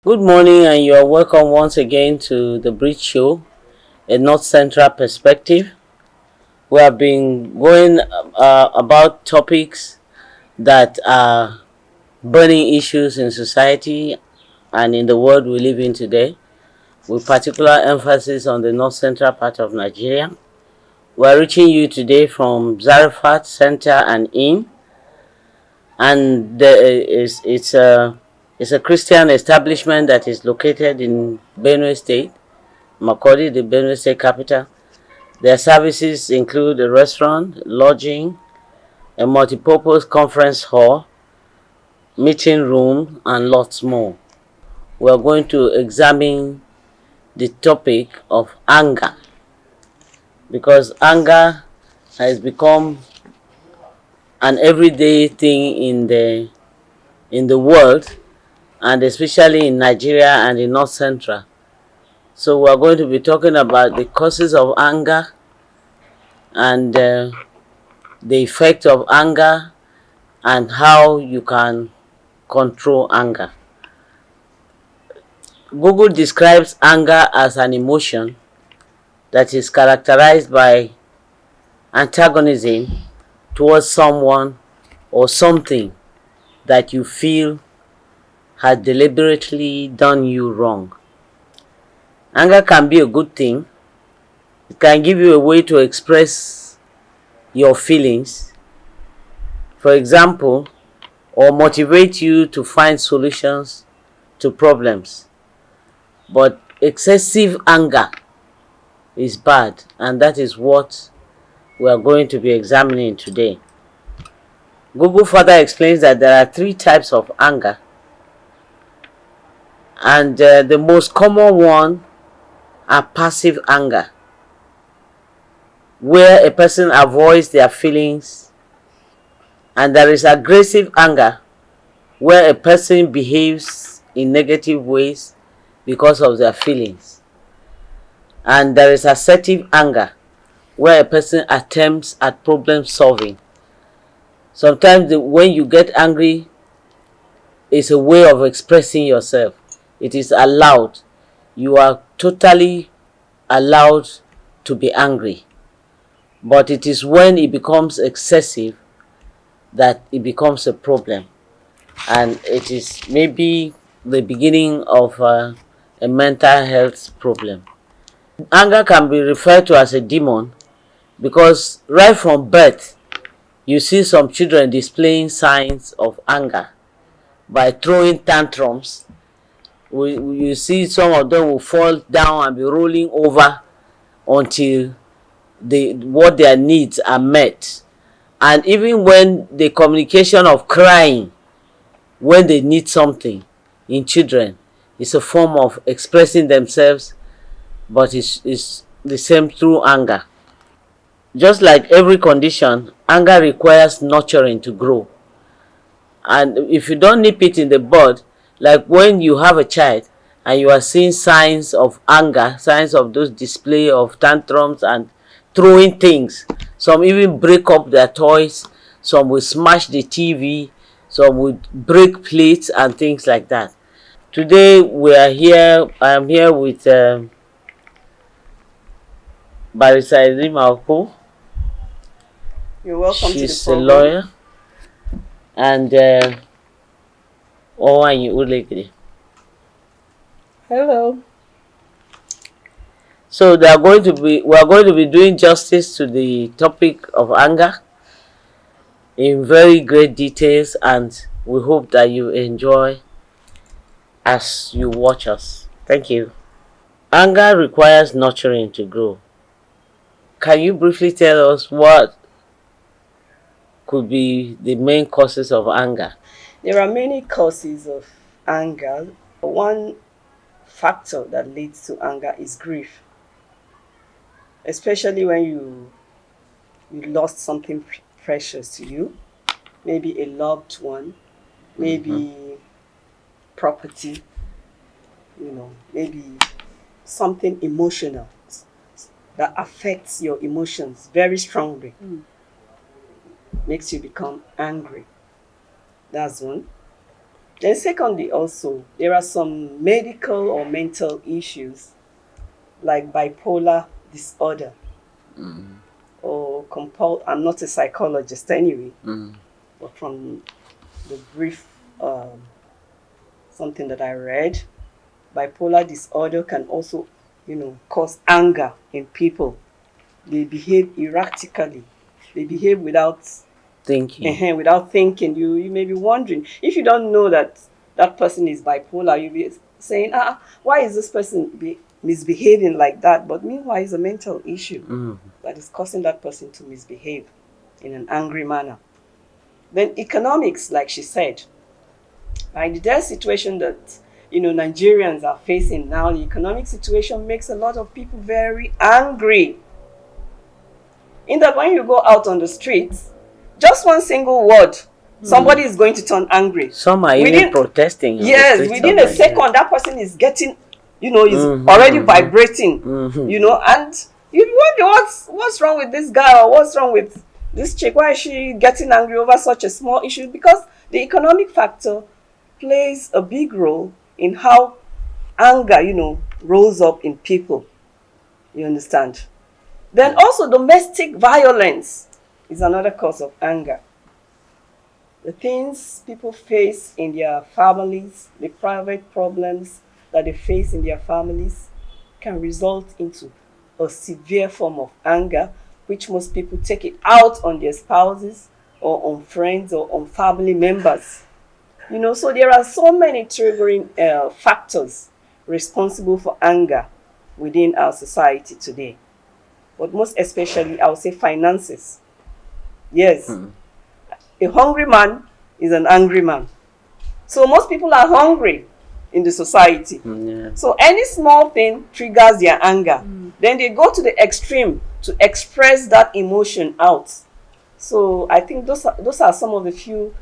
Good morning, and you are welcome once again to the Bridge Show, a North Central perspective. We have been going about topics that are burning issues in society and in the world we live in today, with particular emphasis on the North Central part of Nigeria. We are reaching you today from Zarifat Center and Inn, and it's a Christian establishment that is located in Benue State, Makurdi, the Benue State capital. Their services include a restaurant, lodging, a multipurpose conference hall, meeting room, and lots more. We are going to examine the topic of anger, because anger has become an everyday thing in the world, and especially in Nigeria and in North Central. So we are going to be talking about the causes of anger and the effect of anger and how you can control anger. Google describes anger as an emotion that is characterized by antagonism towards someone or something that you feel has deliberately done you wrong. Anger can be a good thing. It can give you a way to express your feelings, for example, or motivate you to find solutions to problems. But excessive anger is bad, and that is what we are going to be examining today. Google further explains that there are three types of anger, and the most common one are passive anger, where a person avoids their feelings, and there is aggressive anger, where a person behaves in negative ways because of their feelings, and there is assertive anger, where a person attempts at problem solving. Sometimes when you get angry, it's a way of expressing yourself. It is allowed. You are totally allowed to be angry. But it is when it becomes excessive that it becomes a problem. And it is maybe the beginning of a mental health problem. Anger can be referred to as a demon because right from birth, you see some children displaying signs of anger by throwing tantrums. You see some of them will fall down and be rolling over until what their needs are met. And even when the communication of crying when they need something in children is a form of expressing themselves, but it's the same through anger. Just like every condition, anger requires nurturing to grow. And if you don't nip it in the bud, like when you have a child and you are seeing signs of anger, signs of those display of tantrums and throwing things, some even break up their toys, some will smash the TV, some will break plates and things like that. Today I am here with Barrister Erima Okoh. You're welcome to the She's a program. lawyer, and Onwanyi Ulegede. Hello. So we are going to be doing justice to the topic of anger in very great details, and we hope that you enjoy as you watch us. Thank you. Anger requires nurturing to grow. Can you briefly tell us what could be the main causes of anger? There are many causes of anger. One factor that leads to anger is grief, especially when you lost something precious to you, maybe a loved one, maybe property, maybe something emotional that affects your emotions very strongly, makes you become angry. That's one. Then secondly also, there are some medical or mental issues like bipolar disorder or I'm not a psychologist anyway, but from the brief something that I read, bipolar disorder can also, cause anger in people. They behave erratically. They behave without Thinking. without thinking. You may be wondering, if you don't know that that person is bipolar, you'll be saying, why is this person misbehaving like that? But meanwhile, it's a mental issue that is causing that person to misbehave in an angry manner. Then economics, like she said, right? The situation that Nigerians are facing now, the economic situation makes a lot of people very angry. In that when you go out on the streets, just one single word, somebody is going to turn angry. Some are even protesting. Yes, within a second, that person is getting, is already vibrating, and you wonder what's wrong with this guy, or what's wrong with this chick? Why is she getting angry over such a small issue? Because the economic factor plays a big role in how anger, rose up in people. You understand? Then also domestic violence is another cause of anger. The things people face in their families, the private problems that they face in their families can result into a severe form of anger, which most people take it out on their spouses or on friends or on family members. So there are so many triggering factors responsible for anger within our society today. But most especially, I would say finances. Yes. A hungry man is an angry man. So most people are hungry in the society. So any small thing triggers their anger. Then they go to the extreme to express that emotion out. So I think those are some of the few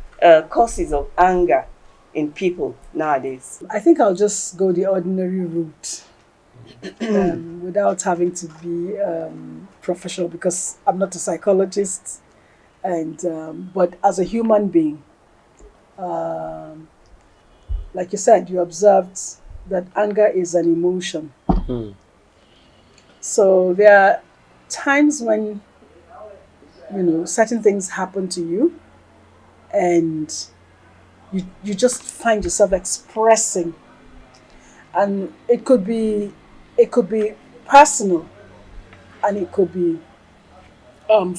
causes of anger in people nowadays. I think I'll just go the ordinary route without having to be professional, because I'm not a psychologist. And but as a human being, like you said, you observed that anger is an emotion. So there are times when certain things happen to you, and you just find yourself expressing, and it could be personal, and it could be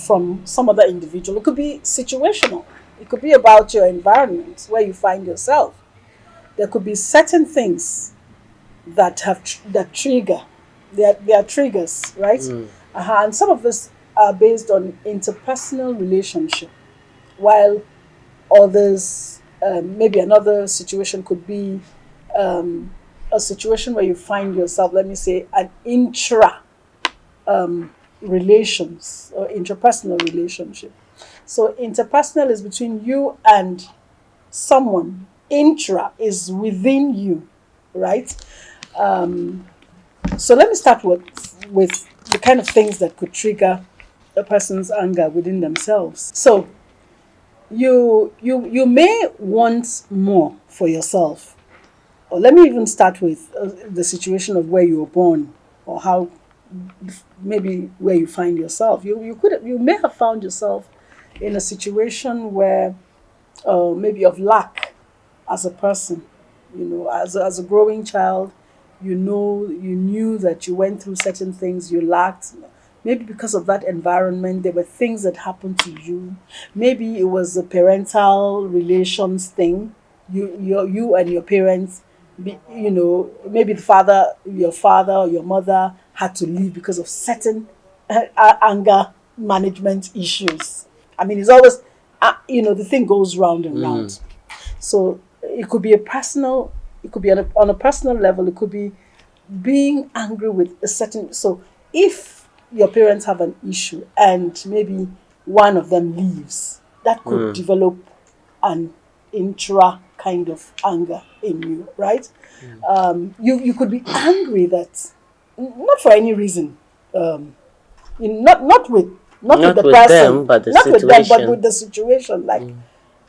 from some other individual. It could be situational. It could be about your environment where you find yourself. There could be certain things that trigger. They are triggers, right? And some of this are based on interpersonal relationship, while others, maybe another situation could be a situation where you find yourself, let me say, an relations or interpersonal relationship. So interpersonal is between you and someone. Intra is within you, right? So let me start with the kind of things that could trigger a person's anger within themselves. So you may want more for yourself. Or let me even start with the situation of where you were born, or how maybe where you find yourself. You may have found yourself in a situation where maybe of lack as a person. As a growing child, you knew that you went through certain things, you lacked. Maybe because of that environment, there were things that happened to you. Maybe it was a parental relations thing. You and your parents, maybe your father or your mother had to leave because of certain anger management issues. I mean, it's always, the thing goes round and round. So it could be on a personal level. It could be being angry with a certain. So if your parents have an issue and maybe one of them leaves, that could develop an intra kind of anger in you, right? You could be angry that, not for any reason, not with the person, them, but the not situation. with them, but with the situation. Like,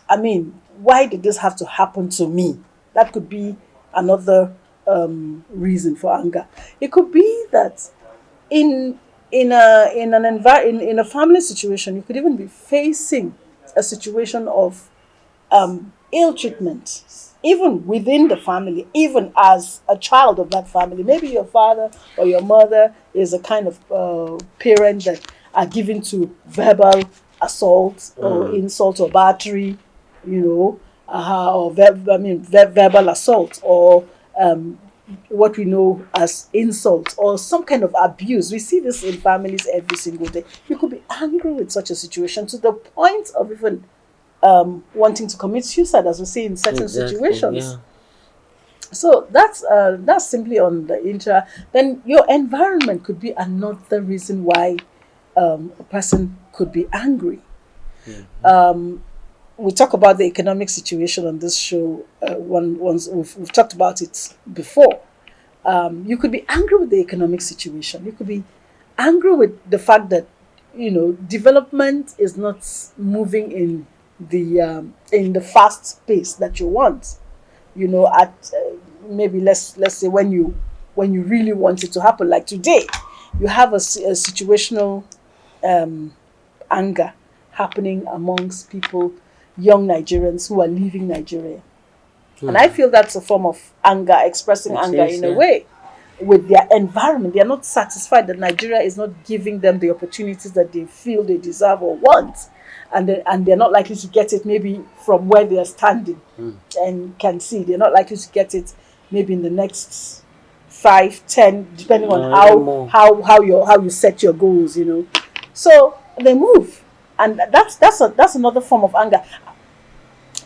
I mean, why did this have to happen to me? That could be another reason for anger. It could be that in in a family situation, you could even be facing a situation of ill treatment, even within the family, even as a child of that family. Maybe your father or your mother is a kind of parent that are given to verbal assault or insult or battery, you know, verbal assault or what we know as insult or some kind of abuse. We see this in families every single day. You could be angry with such a situation to the point of even wanting to commit suicide, as we see in certain situations. Yeah. So that's simply on the intra. Then your environment could be another reason why a person could be angry. We talk about the economic situation on this show. Once we've talked about it before. You could be angry with the economic situation. You could be angry with the fact that development is not moving in the fast pace that you want. At maybe let's say when you really want it to happen, like today, you have a situational anger happening amongst people, young Nigerians who are leaving Nigeria. And I feel that's a form of anger, expressing anger in a way with their environment. They are not satisfied that Nigeria is not giving them the opportunities that they feel they deserve or want. And they're not likely to get it maybe from where they are standing and can see. They're not likely to get it maybe in the next 5, 10, depending on how you set your goals, So they move. And that's another form of anger.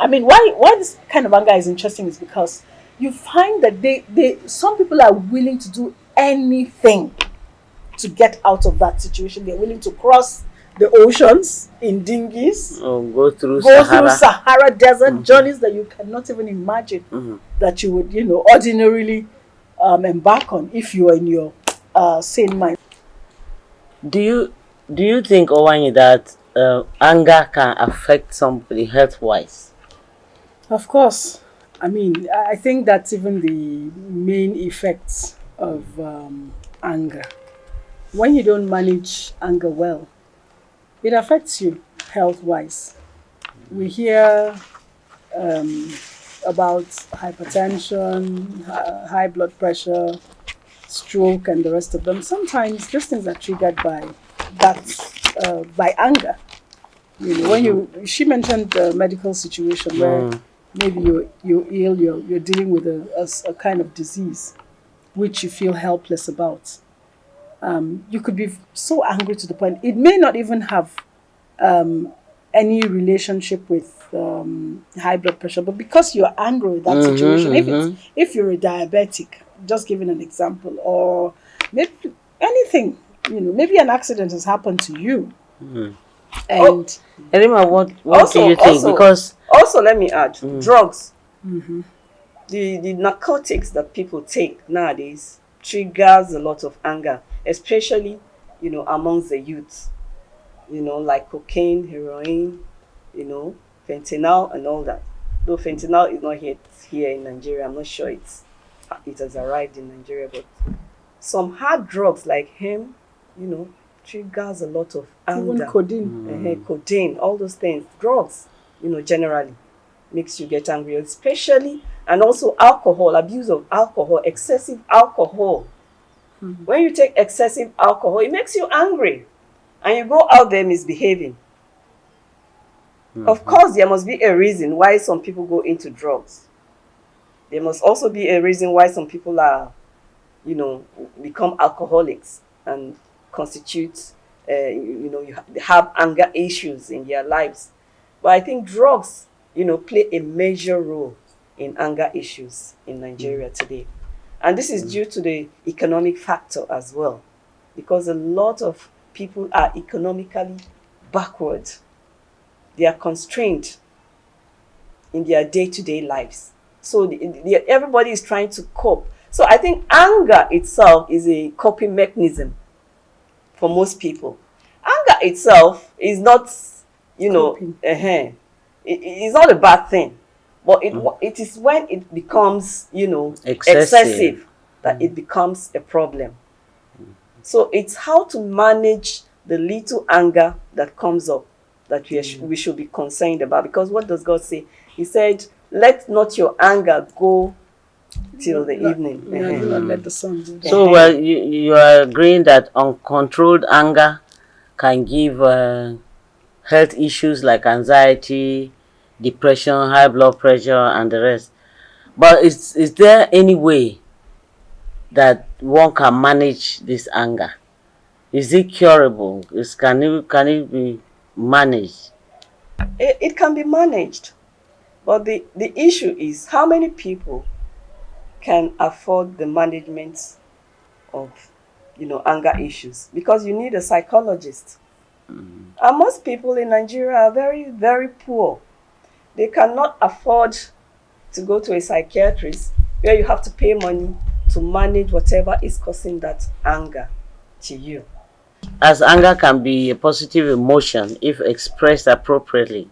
I mean, why this kind of anger is interesting is because you find that some people are willing to do anything to get out of that situation. They're willing to cross the oceans in dinghies, Go through Sahara desert journeys that you cannot even imagine that you would, ordinarily embark on if you are in your sane mind. Do you think, Onwanyi, that anger can affect somebody health-wise? Of course. I mean, I think that's even the main effects of anger. When you don't manage anger well, it affects you health-wise. We hear about hypertension, high blood pressure, stroke, and the rest of them. Sometimes these things are triggered by by anger. She mentioned the medical situation where maybe you're ill, you're dealing with a kind of disease which you feel helpless about. You could be so angry to the point it may not even have any relationship with high blood pressure, but because you're angry with that situation, if you're a diabetic, just giving an example, or maybe anything, maybe an accident has happened to you, and Erima, what do you think? Because also let me add, drugs, the narcotics that people take nowadays triggers a lot of anger, especially amongst the youth. Like cocaine, heroin, fentanyl and all that. Though fentanyl is not yet here in Nigeria, I'm not sure it has arrived in Nigeria, but some hard drugs like hemp, triggers a lot of anger. even codeine. Codeine, all those things, drugs, generally makes you get angry, especially, and also alcohol, abuse of alcohol, excessive alcohol. When you take excessive alcohol, it makes you angry. And you go out there misbehaving. Of course, there must be a reason why some people go into drugs. There must also be a reason why some people are, become alcoholics and constitute, you have anger issues in their lives. But I think drugs, play a major role in anger issues in Nigeria today. And this is due to the economic factor as well, because a lot of people are economically backward. They are constrained in their day-to-day lives. So everybody is trying to cope. So I think anger itself is a coping mechanism for most people. Anger itself is not, it's not a bad thing, but it is when it becomes, you know, Excessive. excessive that it becomes a problem. So it's how to manage the little anger that comes up that we should be concerned about. Because what does God say? He said, let not your anger go till the evening. Yeah, do not let the sun go down. So, well, you are agreeing that uncontrolled anger can give health issues like anxiety, depression, high blood pressure, and the rest. But is there any way that one can manage this anger? Is it curable? Can it be managed? It can be managed. But the issue is how many people can afford the management of, you know, anger issues, because you need a psychologist. And most people in Nigeria are very, very poor. They cannot afford to go to a psychiatrist where you have to pay money to manage whatever is causing that anger to you. As anger can be a positive emotion if expressed appropriately,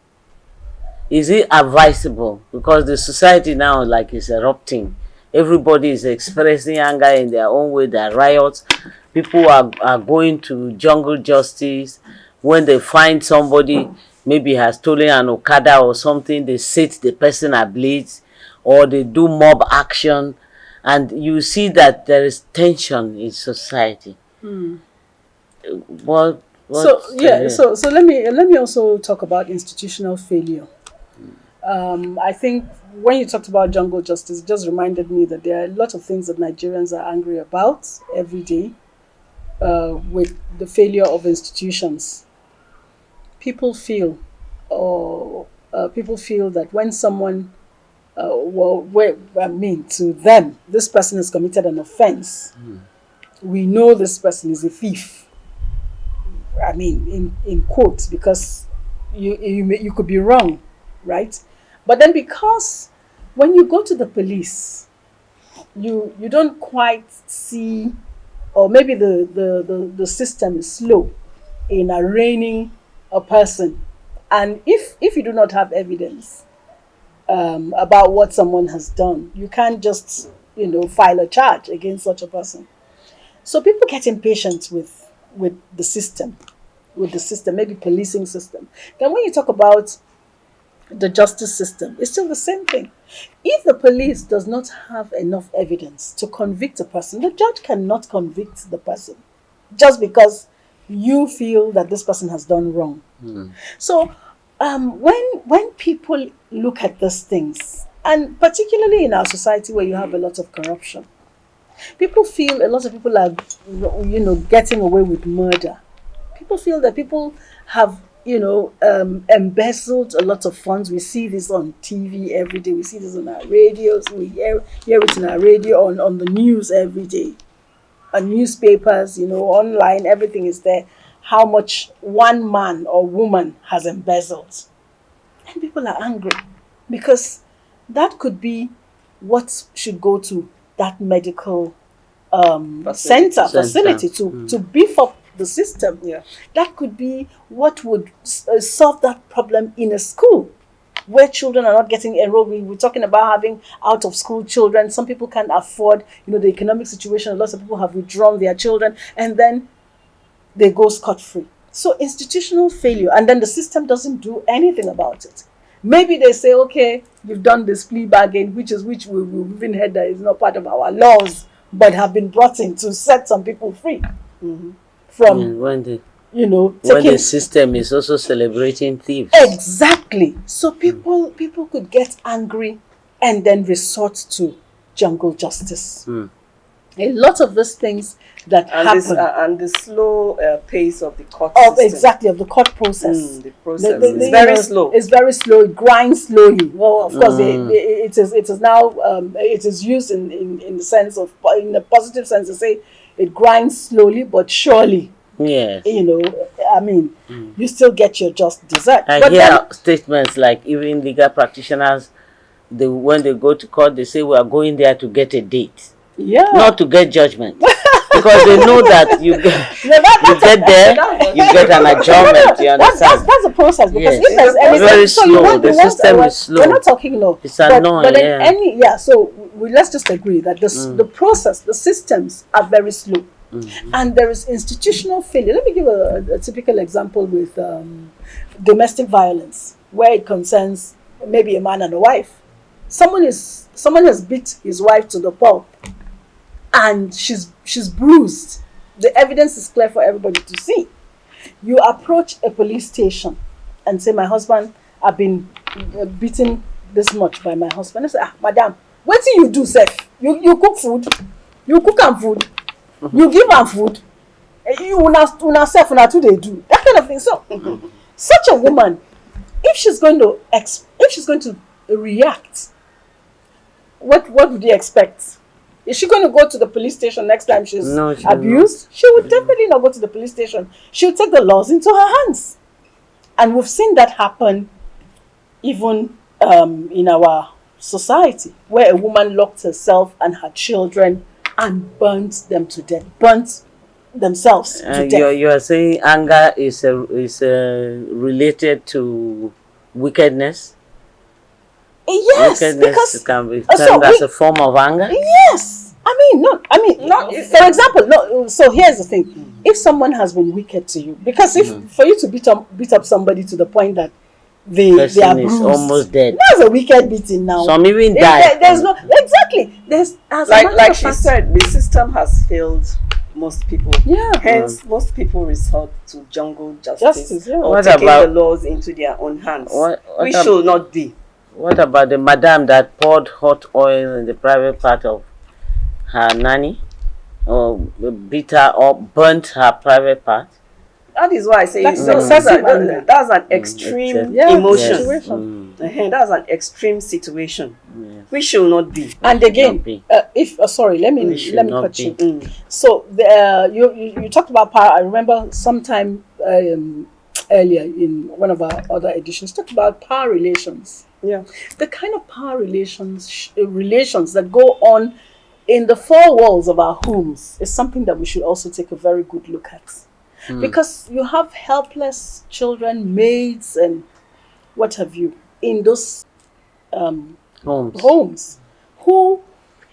is it advisable? Because the society now like is erupting. Everybody is expressing anger in their own way. There are riots. People are going to jungle justice. When they find somebody maybe has stolen an Okada or something, they set the person ablaze, or they do mob action, and you see that there is tension in society. What So let me also talk about institutional failure. I think when you talked about jungle justice, it just reminded me that there are a lot of things that Nigerians are angry about every day with the failure of institutions. People feel that when someone, to them, this person has committed an offense. We know this person is a thief. I mean, in quotes, because you could be wrong, right? But then because when you go to the police, you don't quite see, or maybe the system is slow in arraigning a person. And if you do not have evidence about what someone has done, you can't just, file a charge against such a person. So people get impatient with the system, maybe policing system. Then when you talk about the justice system, it's still the same thing. If the police does not have enough evidence to convict a person, the judge cannot convict the person just because you feel that this person has done wrong. So when people look at these things, and particularly in our society where you have a lot of corruption, people feel a lot of people are, getting away with murder. People feel that people have, embezzled a lot of funds. We see this on TV every day. We see this on our radios. We hear it in our radio, on the news every day. On newspapers, online, everything is there. How much one man or woman has embezzled. And people are angry because that could be what should go to that medical facility to beef up the system. Yeah. That could be what would solve that problem in a school where children are not getting enrolled. We're talking about having out of school children. Some people can't afford, the economic situation. Lots of people have withdrawn their children and then they go scot-free. So institutional failure, and then the system doesn't do anything about it. Maybe they say, okay, you've done this plea bargain, which we've even heard that is not part of our laws, but have been brought in to set some people free. From when the system is also celebrating thieves. Exactly. So people could get angry and then resort to jungle justice. A lot of these things that happen, and the slow pace of the court system. Of the court process. The process is very slow. It's very slow. It grinds slowly. Well, of course, it is now. It is used in the sense of, in the positive sense, to say it grinds slowly but surely. Yes. You still get your just desert. I hear statements like even legal practitioners, when they go to court, they say we are going there to get a date. Yeah. Not to get judgment. Because they know that you get there, get an adjournment. You understand? That's a process because Yes. if there's any Very so slow. The system is slow. We're not talking low. It's annoying. But Yeah. then so let's just agree that the process, the systems are very slow, and there is institutional failure. Let me give a typical example with domestic violence, where it concerns maybe a man and a wife. Someone has beat his wife to the pulp, and she's bruised. The evidence is clear for everybody to see. You approach a police station and say, "My husband, I've been beaten this much by my husband." I say, "Madam, what do you do, sef? You cook food, you cook am food, you give am food. You una sef una too dey do that kind of thing." So, such a woman, if she's going to react, what would you expect? Is she going to go to the police station next time she's abused? She would definitely not go to the police station. She would take the laws into her hands. And we've seen that happen even in our society, where a woman locked herself and her children and burnt them to death, burnt themselves to death. You are saying anger is related to wickedness? Yes, Wickedness because can be termed as a form of anger? Yes. For example, so here's the thing. If someone has been wicked to you, because for you to beat up somebody to the point that they are bruised, is almost dead. That's a wicked beating now. Some even die. There's no exactly. There's like she said, the system has failed most people. Yeah. Hence, most people resort to jungle justice yeah. or What taking about- the laws into their own hands. We ab- should not be. What about the madam that poured hot oil in the private part of her nanny, or beat her or burnt her private part? That is why I say That's excessive anger. that's an extreme Yeah, emotion. situation. That's an extreme situation. Yes. We should not be. And Not again, be. if sorry, let me should cut not you. be. So you talked about power. I remember sometime earlier in one of our other editions talked about power relations. Yeah. The kind of power relations that go on in the four walls of our homes is something that we should also take a very good look at. Because you have helpless children, maids, and what have you in those homes who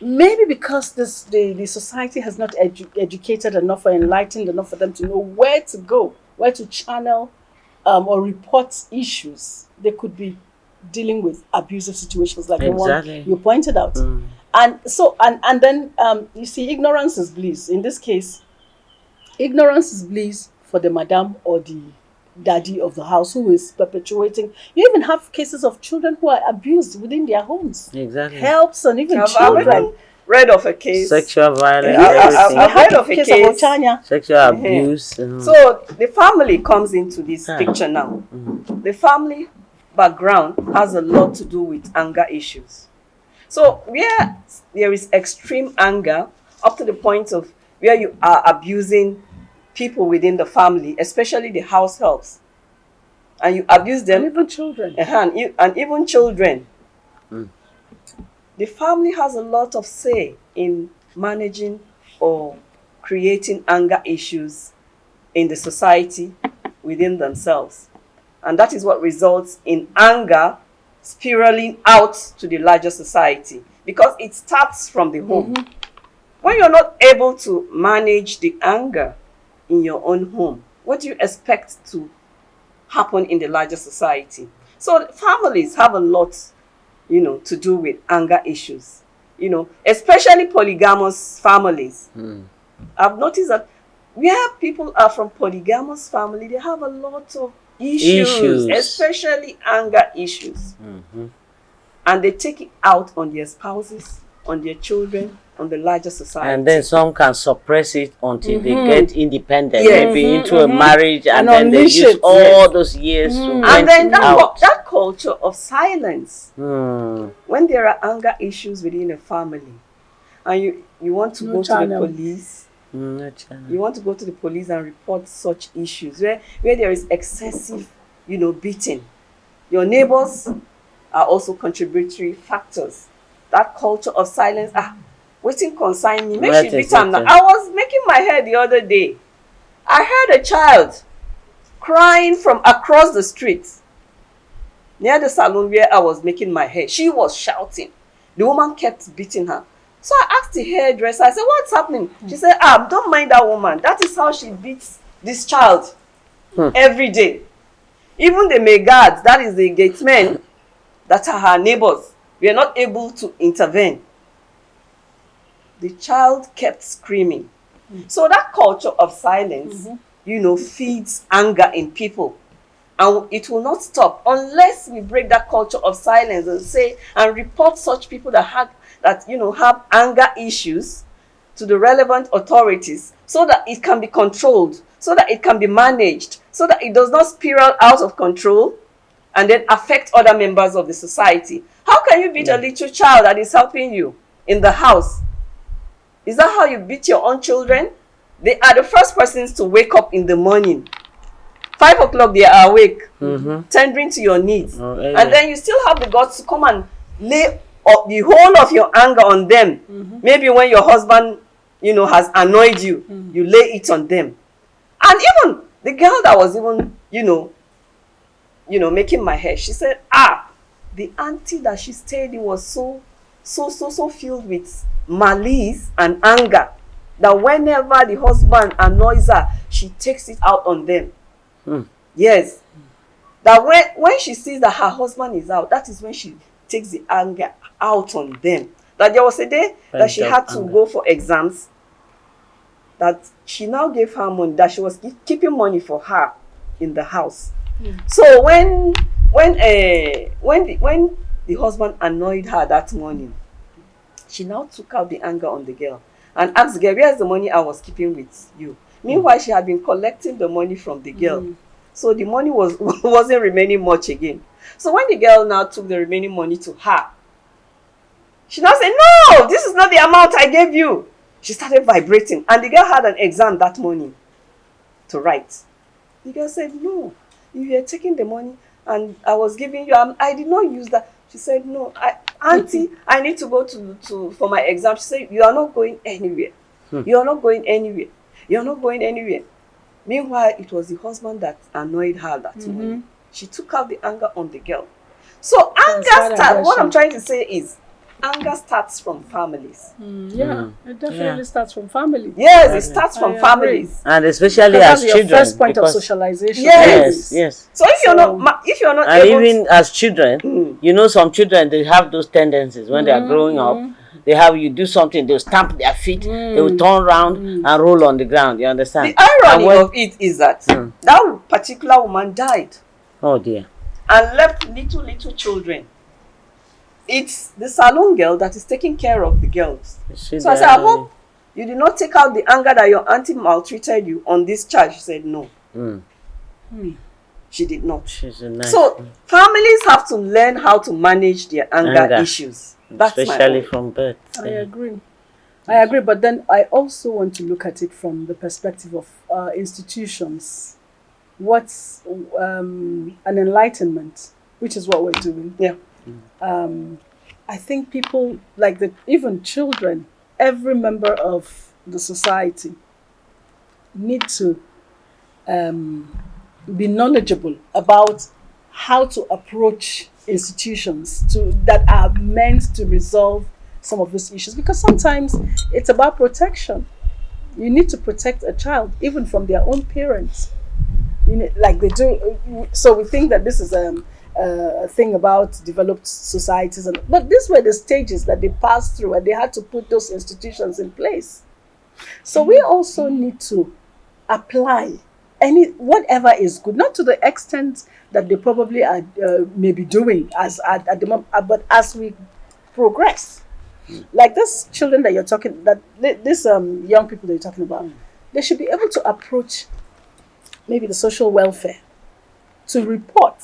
maybe because the society has not educated enough or enlightened enough for them to know where to go, where to channel or report issues. They could be dealing with abusive situations like the one you pointed out. And so and then you see, ignorance is bliss. In this case, ignorance is bliss for the madam or the daddy of the house who is perpetuating. You even have cases of children who are abused within their homes. Exactly. Helps and even I've children. read of a case. Sexual violence, I've everything. heard of a case case. of Ochanya. Sexual abuse. So the family comes into this picture now. The family background has a lot to do with anger issues. So where there is extreme anger, up to the point of where you are abusing people within the family, especially the house helps, and you abuse them, And even children. and even children. The family has a lot of say in managing or creating anger issues in the society within themselves. And that is what results in anger spiraling out to the larger society, because it starts from the home. When you're not able to manage the anger in your own home, what do you expect to happen in the larger society? So families have a lot, to do with anger issues, especially polygamous families. I've noticed that where people are from polygamous family, they have a lot of issues. Especially anger issues. And they take it out on their spouses, on their children, on the larger society. And then some can suppress it until they get independent, maybe into a marriage, and then they unleash use it. all those years to And vent then it out. that culture of silence, when there are anger issues within a family, and you want to go to the police, you want to go to the police and report such issues where there is excessive, beating. Your neighbors are also contributory factors. That culture of silence, wetin concern me, make she beat am now. I was making my hair the other day. I heard a child crying from across the street near the salon where I was making my hair. She was shouting. The woman kept beating her. So I asked the hairdresser, I said, what's happening? She said, don't mind that woman. That is how she beats this child every day. Even the maid guards, that is the gatemen, that are her neighbors, we are not able to intervene. The child kept screaming. So that culture of silence, feeds anger in people. And it will not stop unless we break that culture of silence and say and report such people that have anger issues to the relevant authorities, so that it can be controlled, so that it can be managed, so that it does not spiral out of control and then affect other members of the society. How can you beat a little child that is helping you in the house? Is that how you beat your own children? They are the first persons to wake up in the morning. 5 o'clock they are awake, tendering to your needs. And then you still have the guts to come and lay the whole of your anger on them. Maybe when your husband, has annoyed you, you lay it on them. And even the girl that was even, making my hair, she said, the auntie that she stayed in was so filled with malice and anger that whenever the husband annoys her, she takes it out on them. Yes. That when she sees that her husband is out, that is when she takes the anger out on them. That there was a day that she had to go for exams, that she now gave her money, that she was keeping money for her in the house. So when the husband annoyed her that morning, she now took out the anger on the girl and asked the girl, where's the money I was keeping with you? Meanwhile, she had been collecting the money from the girl. So the money wasn't remaining much again. So when the girl now took the remaining money to her, she now said, no, this is not the amount I gave you. She started vibrating. And the girl had an exam that morning to write. The girl said, no, you were taking the money and I was giving you, I did not use that. She said, no, auntie, I need to go for my exam. She said, you are not going anywhere. You are not going anywhere. You are not going anywhere. Meanwhile, it was the husband that annoyed her that morning. She took out the anger on the girl. So anger starts, what I'm trying to say is, anger starts from families. It definitely starts from families. Yes, it starts from families. And especially as children. Your first point of socialization. Yes. So if you're not and able even as children, some children, they have those tendencies when they are growing up. They have you do something, they'll stamp their feet, they will turn around and roll on the ground. You understand? The irony of it is that that particular woman died. Oh dear. And left little children. It's the salon girl that is taking care of the girls. So I said, I hope you did not take out the anger that your auntie maltreated you on this charge. She said no. She did not. So families have to learn how to manage their anger issues. That's especially from birth. I agree, but then I also want to look at it from the perspective of institutions. What's an enlightenment, which is what we're doing. I think people, even children, every member of the society need to be knowledgeable about how to approach institutions that are meant to resolve some of these issues, because sometimes it's about protection. You need to protect a child even from their own parents, like they do. So we think that this is a thing about developed societies, but these were the stages that they passed through, and they had to put those institutions in place. So we also need to apply whatever is good, not to the extent that they probably are maybe doing at the moment, but as we progress, like this children that you're talking, this young people that you're talking about, they should be able to approach maybe the social welfare to report.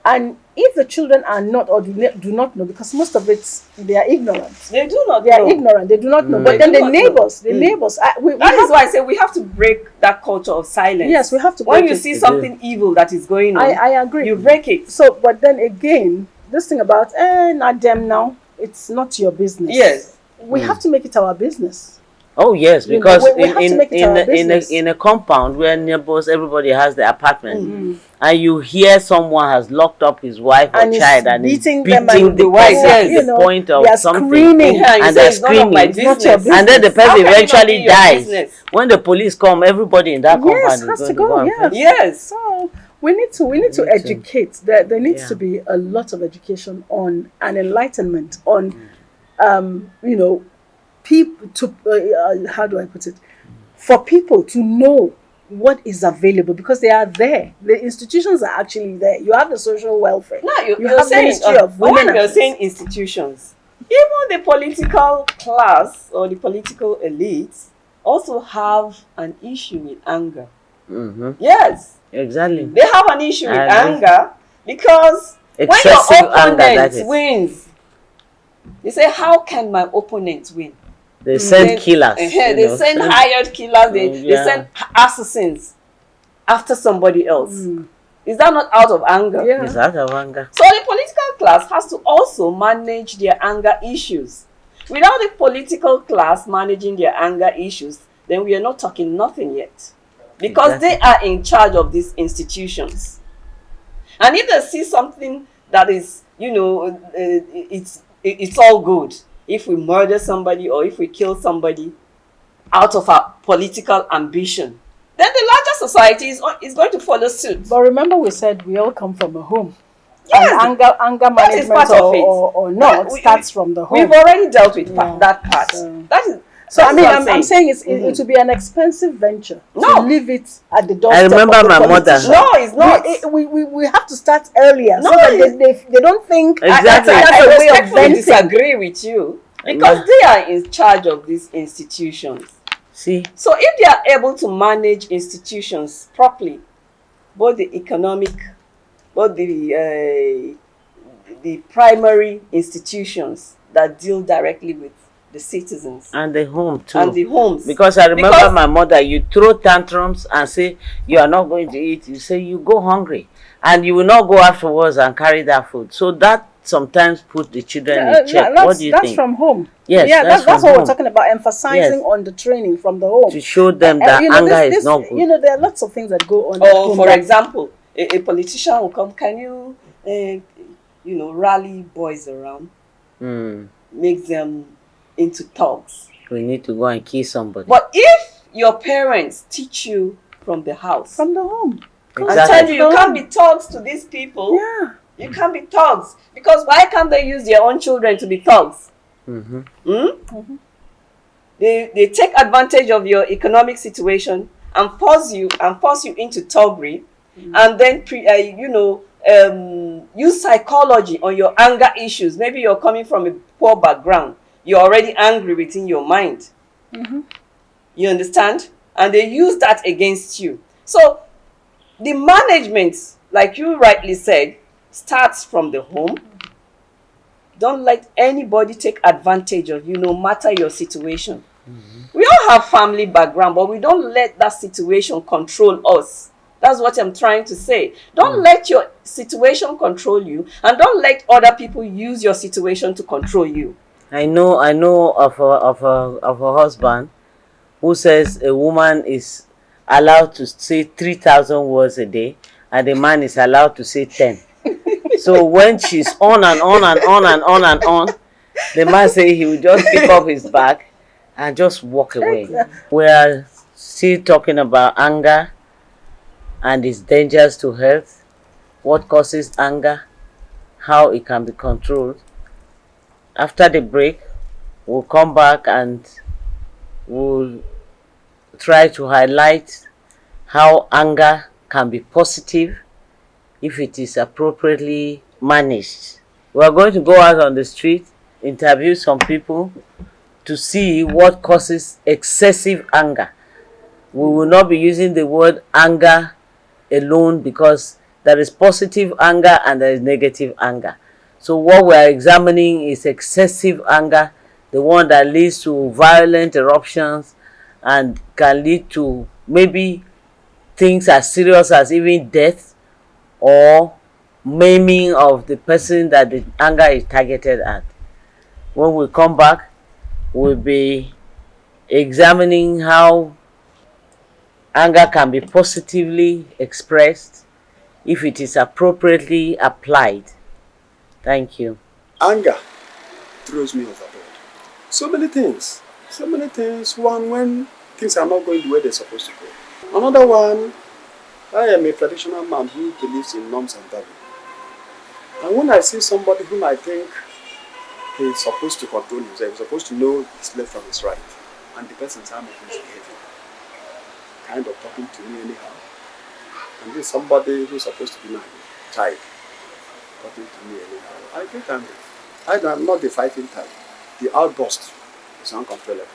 And if the children are not or do not know, because most of it, they are ignorant. They do not know. They are ignorant. They do not know. But then the neighbors. That is why I say we have to break that culture of silence. Yes, we have to break it. When you see something evil that is going on, I agree. You break it. So, but then again, this thing about, not them now, it's not your business. Yes. We have to make it our business. Oh yes, You know, because we have to make it our business. in a compound where neighbors, everybody has their apartment, and you hear someone has locked up his wife or And child is and is beating beating them and the wife, person yes. to you the know, point they of are something, screaming. Yeah, you and say they're it's none of my screaming, It's not your business. and then the business. How person can it not be eventually your dies. business? When the police come, everybody in that compound Yes, is has going to to go go. and Yeah. face. Yes. So we need to need to. educate. There needs Yeah. to be a lot of education on and enlightenment on, you know, people to how do I put it? For people to know what is available because they are there. The institutions are actually there. You have the social welfare. Now You you're have saying, Ministry of Women when you're Affairs. saying institutions, even the political class or the political elite also have an issue with anger. Yes, Exactly. they have an issue with I agree. anger because when Excessive your anger, that opponent is. wins, they say, "How can my opponent win?" They send killers. They send hired killers. They send assassins after somebody else. Is that not out of anger? Yeah. It's out of anger. So the political class has to also manage their anger issues. Without the political class managing their anger issues, then we are not talking nothing yet. Because Exactly. they are in charge of these institutions. And if they see something that is, it's all good. If we murder somebody or if we kill somebody out of our political ambition, then the larger society is going to follow suit. But remember, we said we all come from a home. Yes, And anger that is management part of it. or not starts from the home. We've already dealt with Yeah, that part. so- That is. So I that's mean, what I'm saying it would be an expensive venture No. to leave it at the doorstep. remember of the my mother. politician. No, it's not. We have to start earlier No, so that they don't think Exactly. that's I a way of respectfully venting. disagree with you because they are in charge of these institutions. See, So if they are able to manage institutions properly, both the economic, both the primary institutions that deal directly with the citizens and the home too. and the homes. Because I remember my mother, you throw tantrums and say you are not going to eat. You say you go hungry and you will not go afterwards and carry that food. So that sometimes put the children in check. What do you that's think? from home. Yes, yeah, that's that's from what home. we're talking about, emphasizing Yes. on the training from the home. To show them that anger is not good. You know, there are lots of things that go on. at Or home for that- example, a politician will come, can you, rally boys around, make them into thugs. We need to go and kill somebody. But if your parents teach you from the house, from the home. and Exactly. tell you can't be thugs to these people, Yeah. you can't be thugs. Because why can't they use their own children to be thugs? They take advantage of your economic situation and force you into thuggery, and then use psychology on your anger issues. Maybe you're coming from a poor background. You're already angry within your mind. You understand? And they use that against you. So the management, like you rightly said, starts from the home. Don't let anybody take advantage of you, no matter your situation. We all have family background, but we don't let that situation control us. That's what I'm trying to say. Don't let your situation control you, and don't let other people use your situation to control you. I know of a husband who says a woman is allowed to say 3,000 words a day and the man is allowed to say 10. So when she's on and on and on and on and on, the man say he will just pick up his bag and just walk away. We are still talking about anger and its dangers to health, what causes anger, how it can be controlled. After the break, we'll come back and we'll try to highlight how anger can be positive if it is appropriately managed. We are going to go out on the street, interview some people to see what causes excessive anger. We will not be using the word anger alone because there is positive anger and there is negative anger. So what we are examining is excessive anger, the one that leads to violent eruptions and can lead to maybe things as serious as even death or maiming of the person that the anger is targeted at. When we come back, we'll be examining how anger can be positively expressed if it is appropriately applied. Thank you. Anger throws me overboard. So many things. So many things. One, when things are not going the way they're supposed to go. Another one, I am a traditional man who believes in norms and values. And when I see somebody whom I think he is supposed to control himself, he's supposed to know his left from his right, and the person's arm is behaving, kind of talking to me anyhow. And this is somebody who's supposed to be my child, talking to me anyhow. I get angry. I'm not the fighting type. The outburst is uncontrollable.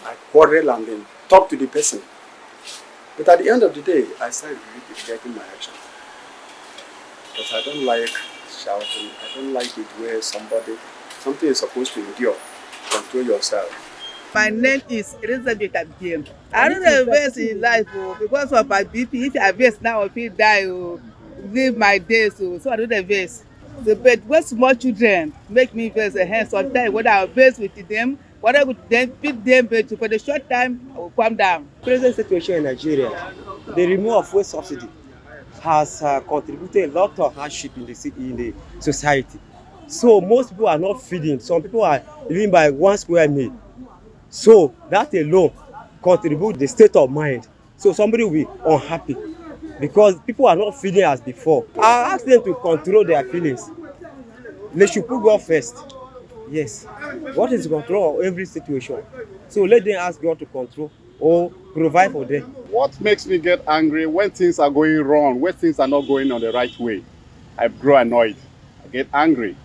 I quarrel and then talk to the person. But at the end of the day, I start regretting my action. Because I don't like shouting. I don't like it where something is supposed to endure. Control yourself. My name is Elizabeth Abiem. I don't know best in life because of my BP. If I vex now, I feel die live my days. So I don't know vex. But when small children make me vex sometimes when I vex with them, what I would then beat them, but for the short time I will calm down. Present situation in Nigeria, the removal of fuel subsidy has contributed a lot of hardship in the society. So most people are not feeding. Some people are living by 1 square meal. So that alone contributes the state of mind. So somebody will be unhappy because people are not feeling as before. I ask them to control their feelings. They should put God first. Yes. God is in control of every situation. So let them ask God to control or provide for them. What makes me get angry when things are going wrong, when things are not going on the right way? I grow annoyed. I get angry.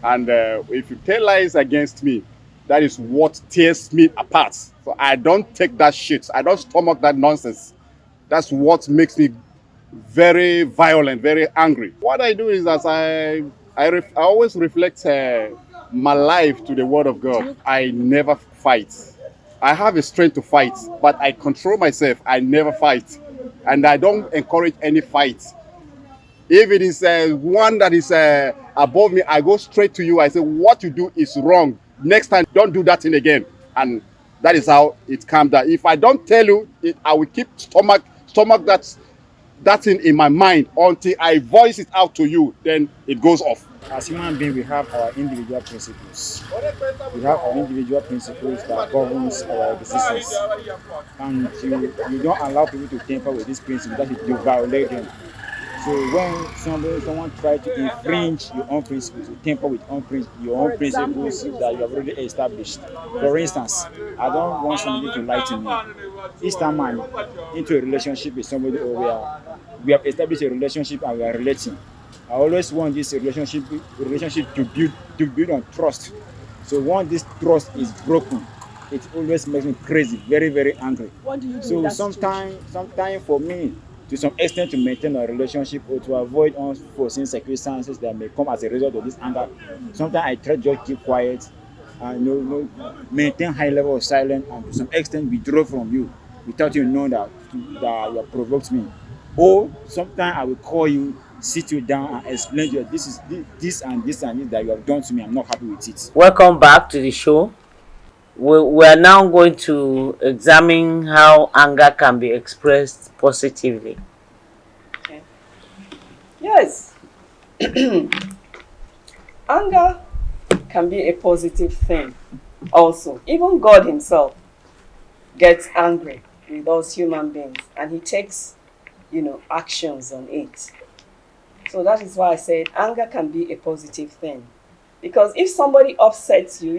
And if you tell lies against me, that is what tears me apart. So I don't take that shit. I don't stomach that nonsense. That's what makes me very violent, very angry. What I do is that I always reflect my life to the word of God. I never fight. I have a strength to fight, but I control myself. I never fight. And I don't encourage any fight. If it is one that is above me, I go straight to you. I say, what you do is wrong. Next time, don't do that thing again. And that is how it comes down. If I don't tell you, I will keep stomach that thing in my mind until I voice it out to you. Then it goes off. As human beings, we have our individual principles. We have our individual principles that governs our decisions. And you don't allow people to tamper with these principles, that you violate them. So when someone tries to infringe your own principles, you tamper with your own principles that you have already established. For instance, I don't want somebody to lie to me. Each time I'm into a relationship with somebody, or we have established a relationship and we are relating, I always want this relationship to build on trust. So once this trust is broken, it always makes me crazy, very, very angry. What do you do? So sometimes for me, to some extent, to maintain a relationship or to avoid unforeseen circumstances that may come as a result of this anger, sometimes I try to just keep quiet and maintain high level of silence, and to some extent withdraw from you without you knowing that you have provoked me. Or sometimes I will call you, sit you down and explain to you this and this that you have done to me. I'm not happy with it. Welcome back to the show. We are now going to examine how anger can be expressed positively. Okay. Yes. Anger can be a positive thing also. Even God himself gets angry with us human beings, and he takes, actions on it. So that is why I said anger can be a positive thing. Because if somebody upsets you,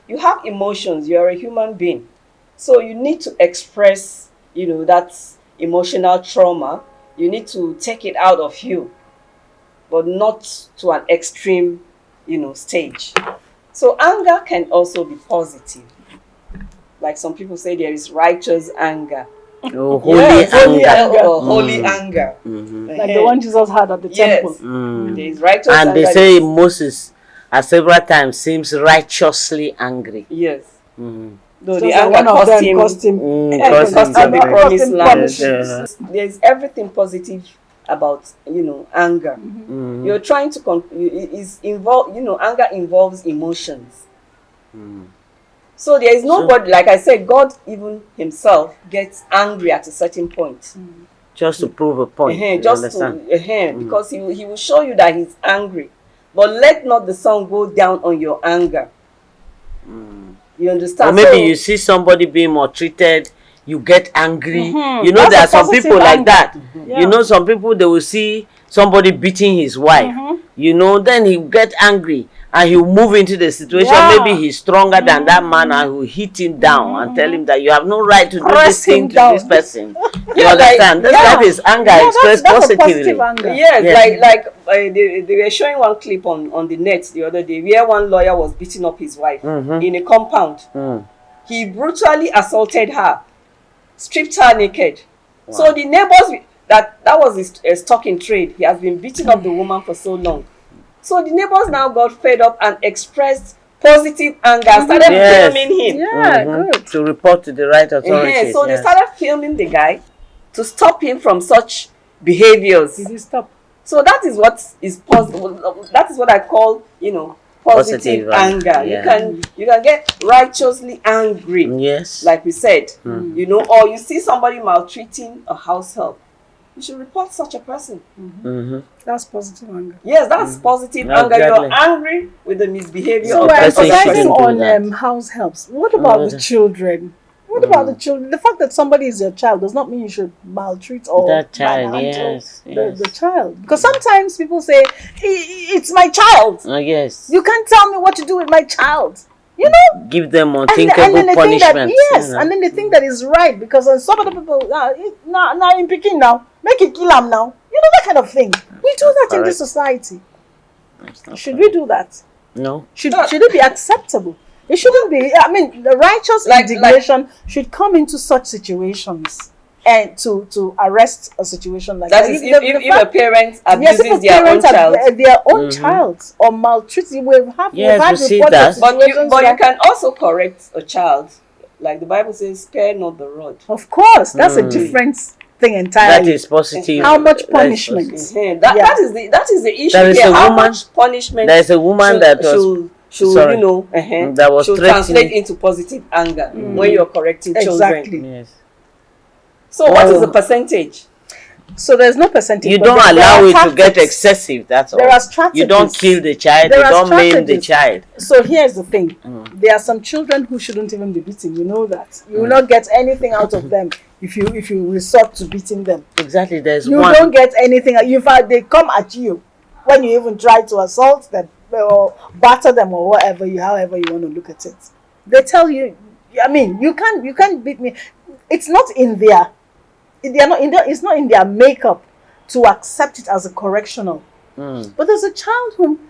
you have emotions. You are a human being, so you need to express, that emotional trauma. You need to take it out of you, but not to an extreme, stage. So anger can also be positive. Like some people say, there is righteous anger. Oh, holy anger. Holy anger. Mm-hmm. Like the one Jesus had at the temple. There is righteous and anger. they say Moses several times seems righteously angry. Yes. Mm-hmm. Though So the anger cost him the promised land. There's everything positive about anger. Mm-hmm. You're trying to anger involves emotions. So there is nobody, like I said, God even himself gets angry at a certain point. Just to prove a point. Just to, because he will show you that he's angry. But let not the sun go down on your anger. You understand? Or maybe you see somebody being maltreated, you get angry. You know, there are some people like that. You know, some people, they will see somebody beating his wife. You know, then he get angry and he'll move into the situation. Maybe he's stronger than that man and will hit him down and tell him that you have no right to do this thing to this person. You understand? That is anger expressed positively. Yes, like they were showing one clip on the net the other day where one lawyer was beating up his wife in a compound. He brutally assaulted her, stripped her naked. So the neighbors, that was his stock in trade. He has been beating up the woman for so long. So the neighbors now got fed up and expressed positive anger, started filming him. Good. To report to the right authorities. So they started filming the guy to stop him from such behaviors. Did he stop? So that is what is possible. That is what I call, positive anger. You can get righteously angry. Yes. Like we said, or you see somebody maltreating a house help. You should report such a person. That's positive anger. Yes, that's positive anger. You're angry with the misbehavior So of we're that person. emphasizing on house helps. What about the children? What about the children? The fact that somebody is your child does not mean you should maltreat or that child. manhandle the child. Because sometimes people say, it's my child. Yes. You can't tell me what to do with my child. You know? Give them unthinkable punishment. And then they think that is right because some other people, now in Peking now, make it kill him now. You know, that kind of thing. We do that in this society. Should we do that? No. Should it be acceptable? It shouldn't be. I mean, the righteous indignation should come into such situations and to arrest a situation like that. That is, if a parent abuses their own child or maltreats, we've had reported but you can also correct a child. Like the Bible says, spare not the rod. Of course, that's a different thing entirely. That is positive. How much punishment? That is the issue. There is here. How much punishment? There is a woman that was. That was translate into positive anger when you're correcting children. Yes. So what is the percentage? So there's no percentage. You don't allow it to get excessive. That's all. There are strategies. You don't kill the child. You don't maim the child. So here's the thing: there are some children who shouldn't even be beaten. You know that. You will not get anything out of them if you resort to beating them. Exactly. You don't get anything. They come at you when you even try to assault them or batter them or whatever however you want to look at it. They tell you, I mean, you can't beat me. It's not in their. It's not in their makeup to accept it as a correctional. But there's a child whom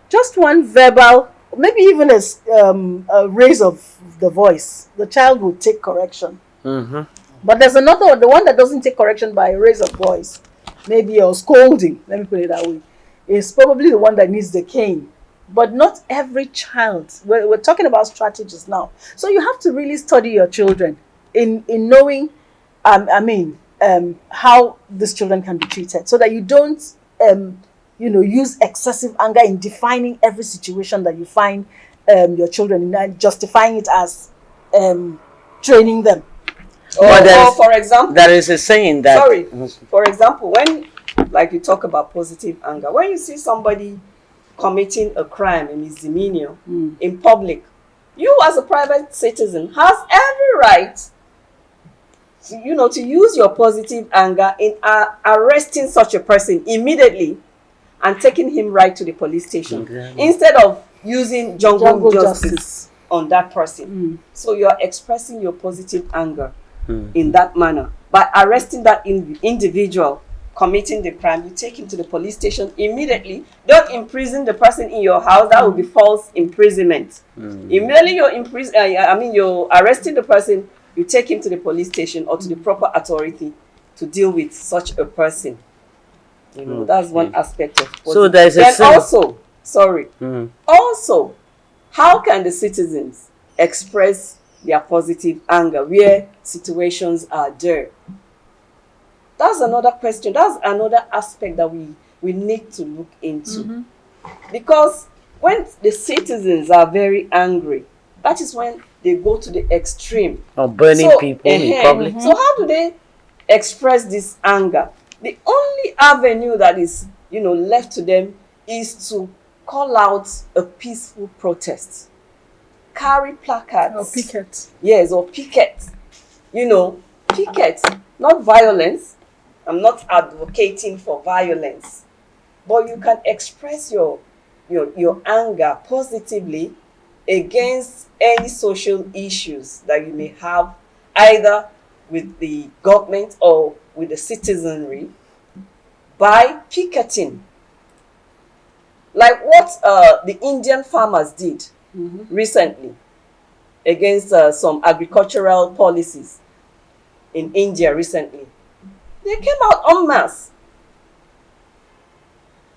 just one verbal, maybe even a raise of the voice, the child will take correction. But there's another one, the one that doesn't take correction by a raise of voice, maybe a scolding, let me put it that way, is probably the one that needs the cane. But not every child. We're talking about strategies now. So you have to really study your children in knowing how these children can be treated, so that you don't, use excessive anger in defining every situation that you find your children in and justifying it as training them. Or for example, there is a saying that. Sorry. For example, when, like you talk about positive anger, when you see somebody committing a crime, a misdemeanor in public, you as a private citizen has every right to use your positive anger in arresting such a person immediately and taking him right to the police station instead of using jungle justice on that person. So you're expressing your positive anger in that manner. By arresting that individual committing the crime, you take him to the police station immediately. Don't imprison the person in your house. That would be false imprisonment. Immediately you're arresting the person, you take him to the police station or to the proper authority to deal with such a person. That's one aspect of positive. So there's also, how can the citizens express their positive anger where situations are there? That's another question. That's another aspect that we need to look into. Because when the citizens are very angry, that is when they go to the extreme. Or burning people in public. So how do they express this anger? The only avenue that is, left to them is to call out a peaceful protest. Carry placards. Or picket. Yes, or picket. Picket, not violence. I'm not advocating for violence. But you can express your anger positively against any social issues that you may have, either with the government or with the citizenry, by picketing. Like what the Indian farmers did recently against some agricultural policies in India recently. They came out en masse.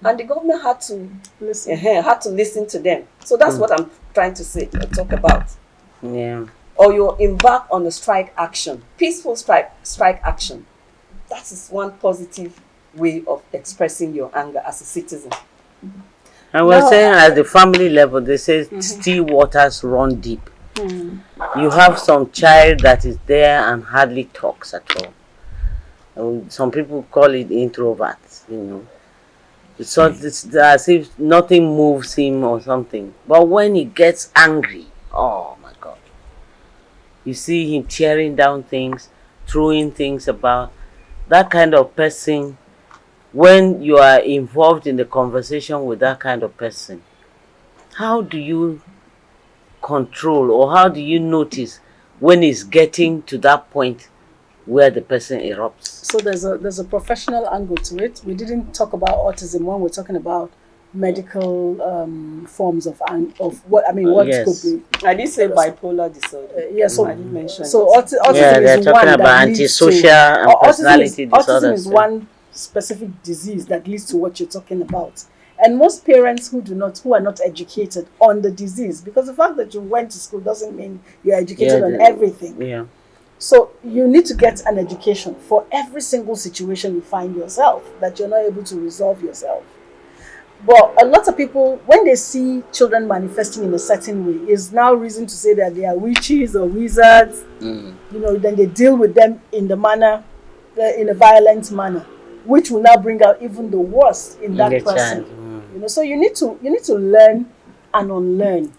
And the government had to listen to them. So that's what I'm trying to say, talk about. Yeah. Or you embark on a strike action, peaceful strike action. That is one positive way of expressing your anger as a citizen. And we're saying at the family level, they say still waters run deep. You have some child that is there and hardly talks at all. Some people call it introverts, It's as if nothing moves him or something. But when he gets angry, oh my God. You see him tearing down things, throwing things about. That kind of person, when you are involved in the conversation with that kind of person, how do you control or how do you notice when it's getting to that point where the person erupts? So there's a professional angle to it. We didn't talk about autism when we're talking about medical forms of what Yes. could be. I did say bipolar disorder. So I did mention so it. autism they're is talking one about that leads to antisocial and personality autism disorders. is one specific disease that leads to what you're talking about. And most parents who are not educated on the disease, because the fact that you went to school doesn't mean you're educated on everything. Yeah. So you need to get an education for every single situation you find yourself that you're not able to resolve yourself. But a lot of people, when they see children manifesting in a certain way, is now reason to say that they are witches or wizards. Then they deal with them in in a violent manner, which will now bring out even the worst in that person. So you need to learn and unlearn.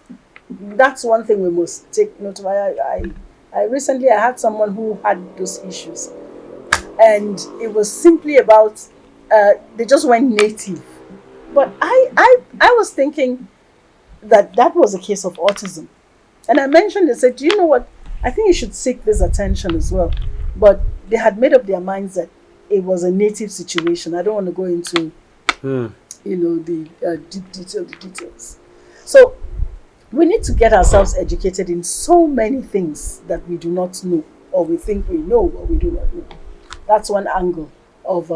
That's one thing we must take note of. I recently had someone who had those issues, and it was simply about they just went native. But I was thinking that was a case of autism, and I mentioned, they said, do you know what? I think you should seek this attention as well. But they had made up their minds that it was a native situation. I don't want to go into the deep details. So we need to get ourselves educated in so many things that we do not know, or we think we know, or we do not know. That's one angle of,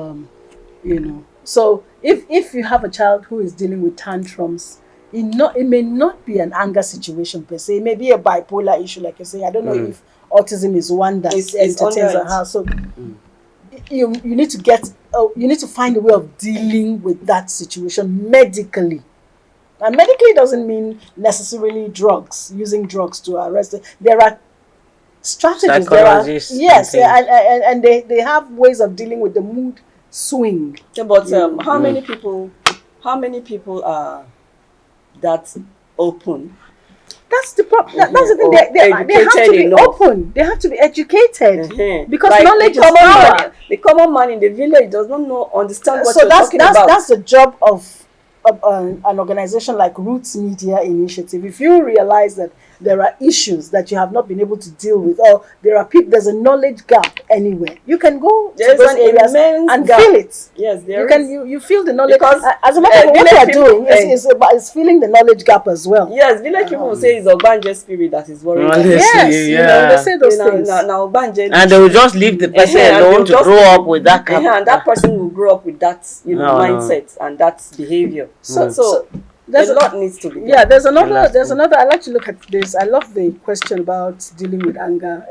So if you have a child who is dealing with tantrums, it may not be an anger situation per se. It may be a bipolar issue, like you say. I don't know if autism is one that entertains a house. So you need to find a way of dealing with that situation medically. And medically doesn't mean necessarily using drugs to arrest it. There are strategies. Psychologists. And they have ways of dealing with the mood swing. Yeah, but how many people are that open? That's the problem. That's the thing. They have to be open. They have to be educated because like knowledge is power. The common man in the village does not understand what you're talking about. So that's the job of an organization like Roots Media Initiative. If you realize that there are issues that you have not been able to deal with, or there's a knowledge gap anywhere, you can go to those areas and feel it. Yes, you feel the knowledge. Because as a matter of what they are doing is feeling the knowledge gap as well. Yes, village people will say it's Obanje spirit that is worrying. They say those things. Now Obanje, and they will just leave the person alone to grow up with that and that person will grow up with that mindset and that behavior. So there's a lot needs to be done. Yeah, there's another. I like to look at this. I love the question about dealing with anger,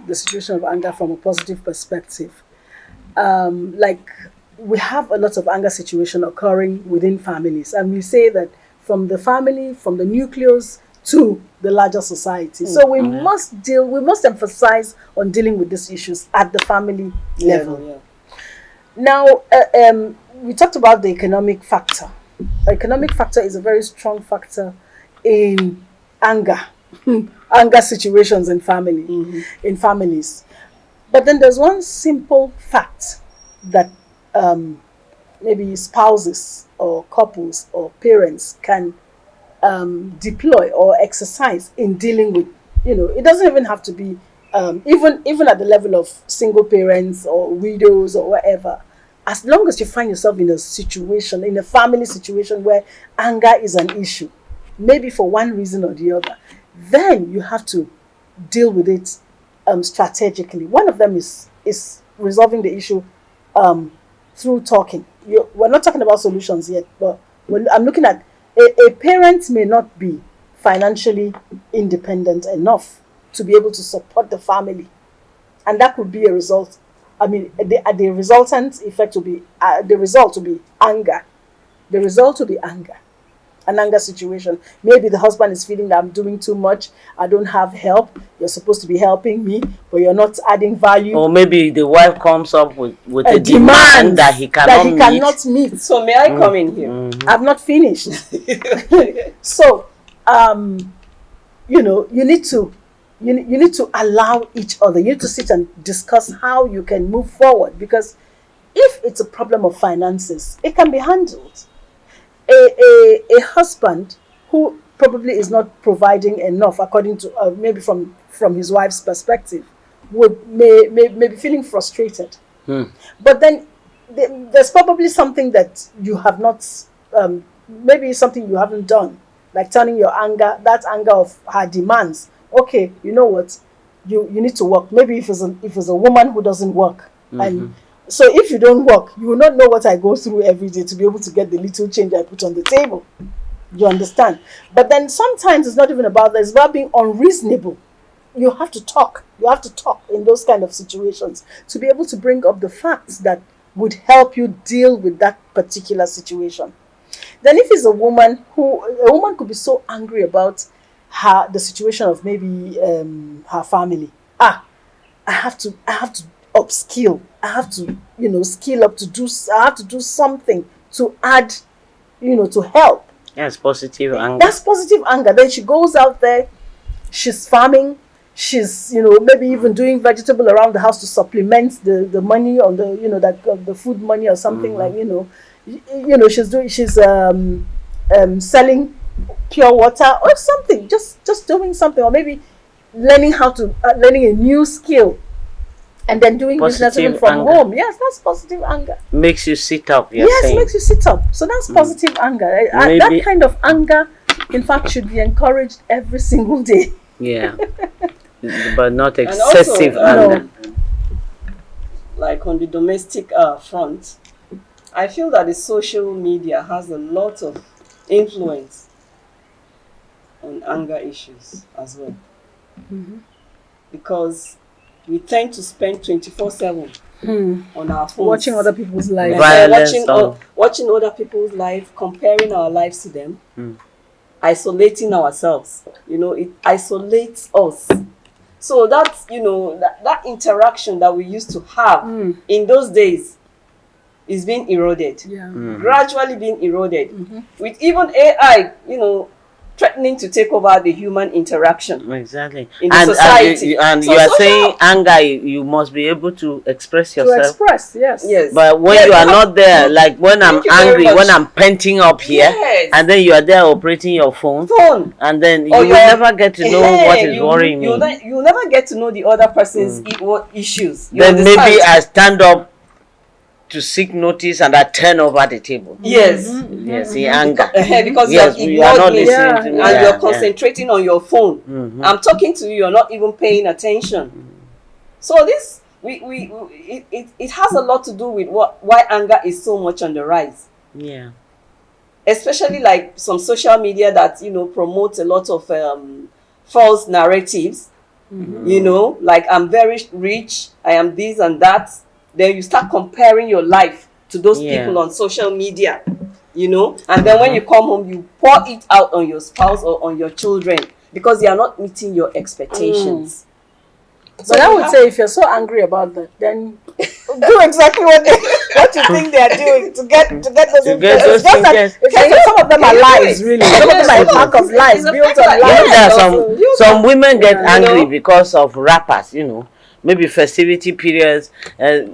the situation of anger from a positive perspective. Like we have a lot of anger situation occurring within families, and we say that from the family, from the nucleus to the larger society. So we must emphasize on dealing with these issues at the family level. Yeah. Now, we talked about the economic factor. The economic factor is a very strong factor in anger, anger situations in families. But then there's one simple fact that maybe spouses or couples or parents can deploy or exercise in dealing with, it doesn't even have to be even at the level of single parents or widows or whatever. As long as you find yourself in a family situation where anger is an issue, maybe for one reason or the other, then you have to deal with it strategically. One of them is resolving the issue through talking. We're not talking about solutions yet, but I'm looking at a parent may not be financially independent enough to be able to support the family, and that could be a result. I mean, the resultant effect will be the result will be anger. The result will be anger. An anger situation. Maybe the husband is feeling that I'm doing too much. I don't have help. You're supposed to be helping me, but you're not adding value. Or maybe the wife comes up with a demand that he cannot meet. So may I come in here? Mm-hmm. I've not finished. So, you need to allow each other. You need to sit and discuss how you can move forward, because if it's a problem of finances, it can be handled. A husband who probably is not providing enough, according to maybe from his wife's perspective, may be feeling frustrated. But then there's probably something that you have not, maybe something you haven't done, like turning that anger of her demands. Okay, you know what? You need to work. Maybe if it's a woman who doesn't work, and so if you don't work, you will not know what I go through every day to be able to get the little change I put on the table. You understand? But then sometimes it's not even about that. It's about being unreasonable. You have to talk. You have to talk in those kind of situations to be able to bring up the facts that would help you deal with that particular situation. Then if it's a woman could be so angry about the situation of maybe her family. I have to upskill. I have to skill up I have to do something to add, to help. That's positive anger. That's positive anger. Then she goes out there, she's farming, she's maybe even doing vegetable around the house to supplement the money on the food money or something, like she's selling pure water or something, just doing something, or maybe learning a new skill and then doing business even from home. Yes, that's positive anger. Makes you sit up. Makes you sit up. So that's positive anger. That kind of anger, in fact, should be encouraged every single day. Yeah, but not excessive anger. Like on the domestic front, I feel that the social media has a lot of influence on anger issues as well. Because we tend to spend 24/7 on our phones, watching other people's lives, watching other people's lives, comparing our lives to them, isolating ourselves. It isolates us. So that's that interaction that we used to have in those days is being eroded. Gradually being eroded, with even AI, threatening to take over the human interaction. Exactly. In the society. And you are saying anger, you must be able to express yourself. Yes. But when you are not there, like when I'm angry, when I'm panting up here, and then you are there operating your phone, and then you will never get to know what is worrying me. You'll never get to know the other person's what issues. Then maybe I stand up to seek notice and I turn over the table. Yes. Yes, the anger. Because you have ignored me to me. And you're concentrating on your phone. I'm talking to you, you're not even paying attention. So this it has a lot to do with why anger is so much on the rise. Yeah. Especially like some social media that promotes a lot of false narratives. Like I'm very rich, I am this and that. Then you start comparing your life to those people on social media, and then when you come home, you pour it out on your spouse or on your children. because they are not meeting your expectations. So But I would say if you're so angry about that, then do exactly what you think they are doing to get those those It's just that some of them are lies, really. Some of them are a pack of lies built on lies. There are some women get angry know? because of rappers, maybe festivity periods.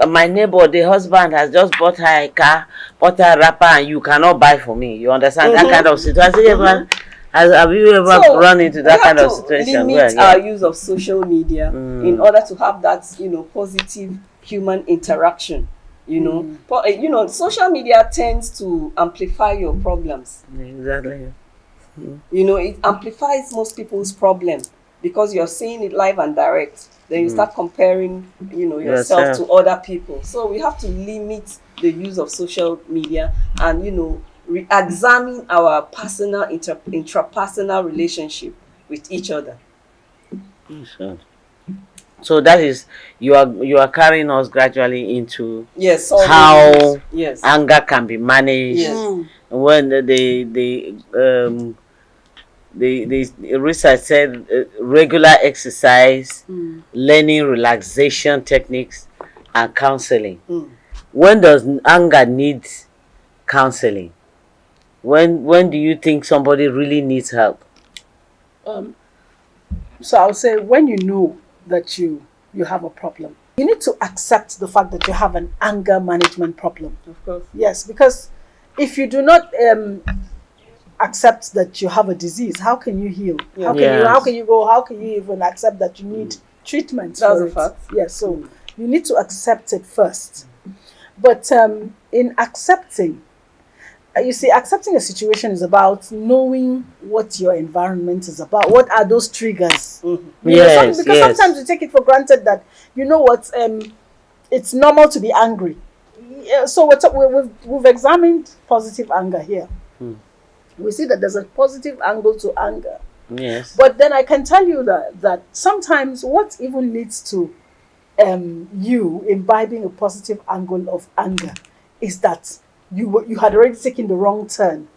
My neighbor, the husband has just bought her a car, bought her a rapper, and you cannot buy for me. You understand that kind of situation? Have you ever run into that kind of situation? We have to limit our use of social media in order to have that, positive human interaction. But social media tends to amplify your problems. Exactly. It amplifies most people's problem because you're seeing it live and direct. Then you start comparing, yourself to other people. So we have to limit the use of social media and, re-examine our personal, intrapersonal relationship with each other. So that is you are carrying us gradually into how anger can be managed when the research said regular exercise, learning relaxation techniques, and counseling. When does anger need counseling? When do you think somebody really needs help? So I would say when you know that you have a problem, you need to accept the fact that you have an anger management problem. Of course. Yes, because if you do not accept that you have a disease, how can you heal? How can you even accept that you need treatment? That's a fact. Yes, so you need to accept it first. But in accepting, accepting a situation is about knowing what your environment is about. What are those triggers? Because sometimes we take it for granted that, it's normal to be angry. So we've examined positive anger here. We see that there's a positive angle to anger. Yes. But then I can tell you that sometimes what even leads to you imbibing a positive angle of anger is that you had already taken the wrong turn.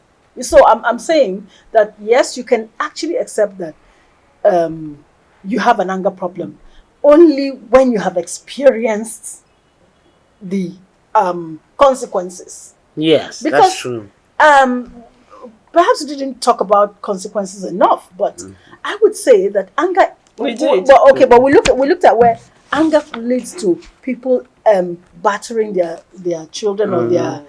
So I'm saying that yes, you can actually accept that you have an anger problem only when you have experienced the consequences. Yes, because, that's true. Perhaps we didn't talk about consequences enough, but I would say that anger. We did. But we looked at where anger leads to people battering their children or their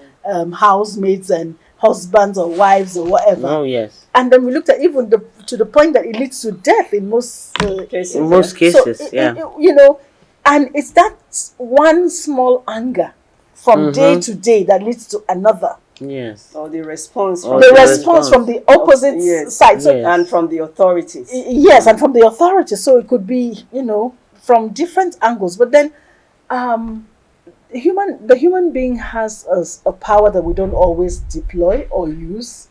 housemates and husbands or wives or whatever. Oh yes. And then we looked at even to the point that it leads to death in most cases. In most cases, so and it's that one small anger from day to day that leads to another. Yes. Or the response. From the opposite side. So, and from the authorities. Yes, and from the authorities. So it could be, from different angles. But then the human being has a power that we don't always deploy or use.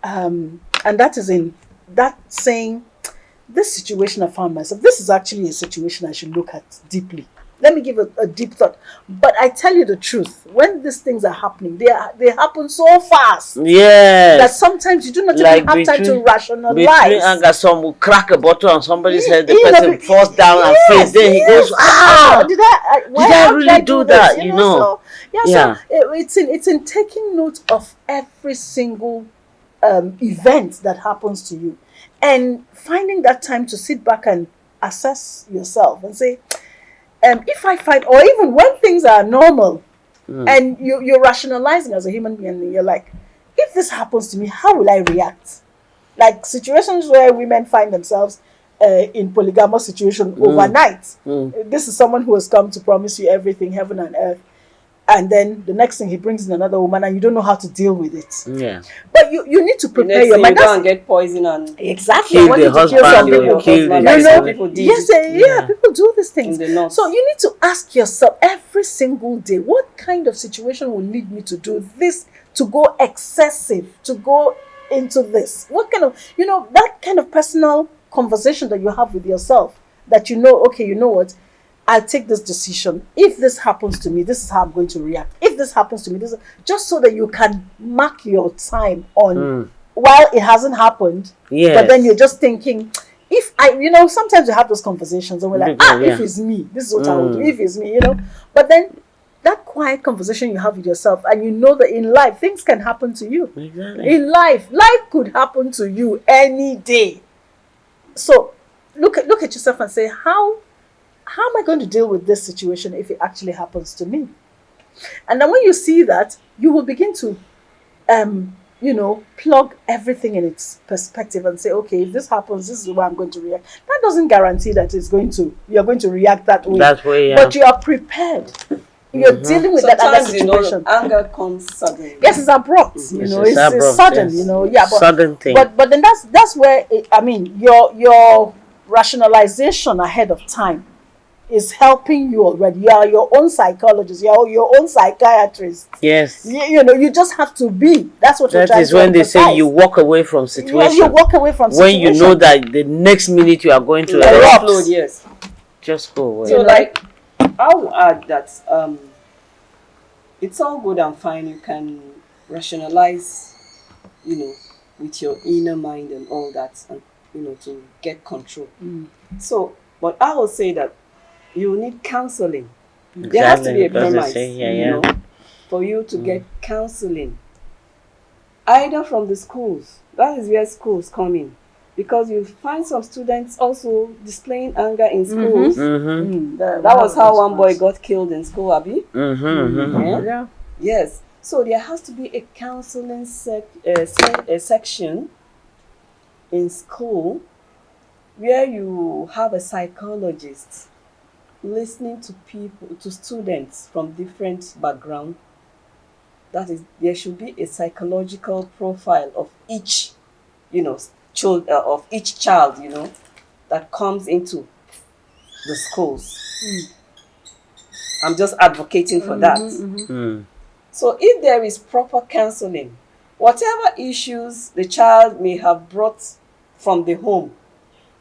And that is in that saying, this situation I found myself, this is actually a situation I should look at deeply. Let me give a deep thought. But I tell you the truth, when these things are happening, they happen so fast. Yes. That sometimes you do not even have time to rationalize. Between anger, some will crack a bottle on somebody's head, the person falls down and faints. Then he goes, Did I really do that? So, it's in taking note of every single event that happens to you. And finding that time to sit back and assess yourself and say, if I find, or even when things are normal, and you're rationalizing as a human being, and you're like, if this happens to me, how will I react? Like situations where women find themselves in polygamous situation overnight. This is someone who has come to promise you everything, heaven and earth. And then the next thing he brings in another woman and you don't know how to deal with it. Yeah. But you need to prepare your mind. You go and get poison and exactly kill the husband, people do. Yes, people do these things. So you need to ask yourself every single day, what kind of situation will lead me to do this, to go excessive, to go into this? What kind of, that kind of personal conversation that you have with yourself, that okay, you know what? I'll take this decision. If this happens to me, this is how I'm going to react. If this happens to me, just so that you can mark your time on while it hasn't happened. Yes. But then you're just thinking, if sometimes we have those conversations and we're like, if it's me, this is what I would do. If it's me, But then that quiet conversation you have with yourself, and you know that in life things can happen to you. Exactly. In life could happen to you any day. So look at yourself and say, how am I going to deal with this situation if it actually happens to me? And then when you see that, you will begin to plug everything in its perspective and say, okay, if this happens, this is the way I'm going to react. That doesn't guarantee that you're going to react that way. That way, yeah. But you are prepared. You're dealing with that other situation. Anger comes suddenly. Yes, it's abrupt. It's sudden. Yes. Yeah, sudden thing. But then that's where your rationalization ahead of time is helping you already. You are your own psychologist. You are your own psychiatrist. Yes. You just have to be. That's what you're trying to That is when they say you walk away from situation. Yeah, you walk away from situation. When you know that the next minute you are going to explode. Yes. Just go away. So I will add that it's all good and fine. You can rationalize, with your inner mind and all that, and to get control. So, but I will say that you need counseling. Exactly. There has to be a premise, for you to get counseling, either from the schools. That is where schools come in, because you find some students also displaying anger in schools. That was how one boy got killed in school, Abi. Yeah. Yes. So there has to be a counseling section in school where you have a psychologist listening to students from different backgrounds. That is, there should be a psychological profile of each, of each child, that comes into the schools. I'm just advocating for that. So if there is proper counseling, whatever issues the child may have brought from the home,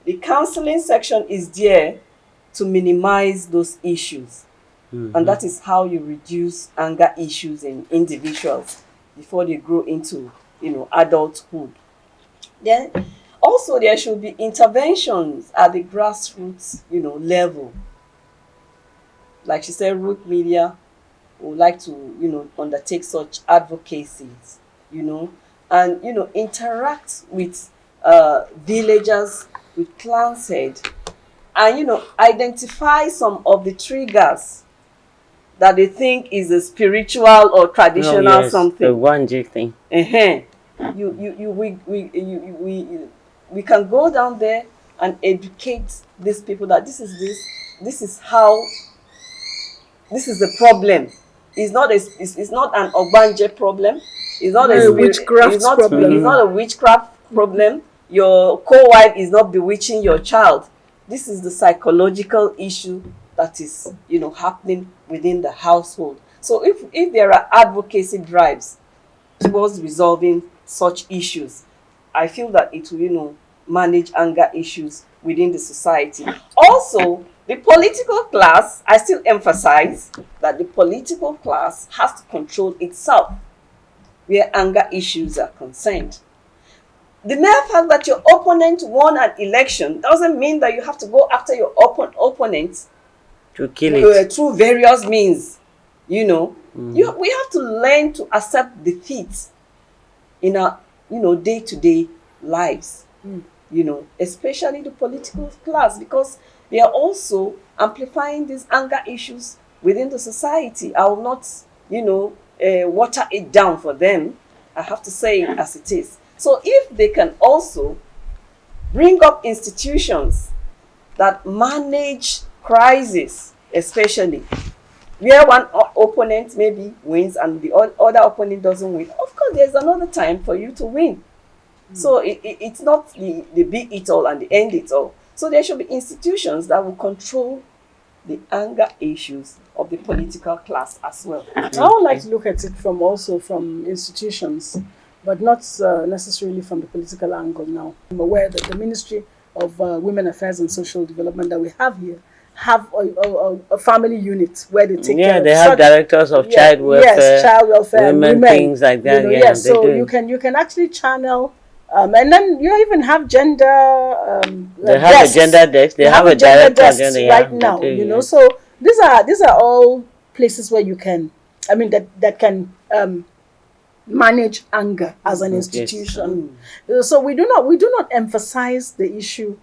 the counseling section is there to minimize those issues. And that is how you reduce anger issues in individuals before they grow into, adulthood. Then also there should be interventions at the grassroots, level. Like she said, Root Media would like to, undertake such advocacies, and, interact with villagers, with clans head, and, identify some of the triggers that they think is a spiritual or traditional something. The Onwanyi thing. We can go down there and educate these people that this is how, this is the problem. It's not an Ogbanje problem. It's not a witchcraft problem. It's not a witchcraft problem. Your co-wife is not bewitching your child. This is the psychological issue that is, happening within the household. So if there are advocacy drives towards resolving such issues, I feel that it will, manage anger issues within the society. Also, the political class, I still emphasize that the political class has to control itself where anger issues are concerned. The mere fact that your opponent won an election doesn't mean that you have to go after your opponent to kill it through various means. We have to learn to accept defeat in our day-to-day lives. Especially the political class, because they are also amplifying these anger issues within the society. I will not water it down for them. I have to say it as it is. So if they can also bring up institutions that manage crisis, especially where one opponent maybe wins and the other opponent doesn't win, of course there's another time for you to win. So it's not the be it all and the end it all. So there should be institutions that will control the anger issues of the political class as well. I would like to look at it from institutions, but not necessarily from the political angle now. I'm aware that the Ministry of Women Affairs and Social Development that we have here have a family unit where they take care of they have directors of child welfare, child welfare, women, things like that. So you can actually channel And then you even have gender. They have desks. a gender desk. They have a gender director desks agenda, right yeah, now. they do, You know, yeah. so these are all places where you can. I mean that can manage anger as an institution. So we do not emphasize the issue.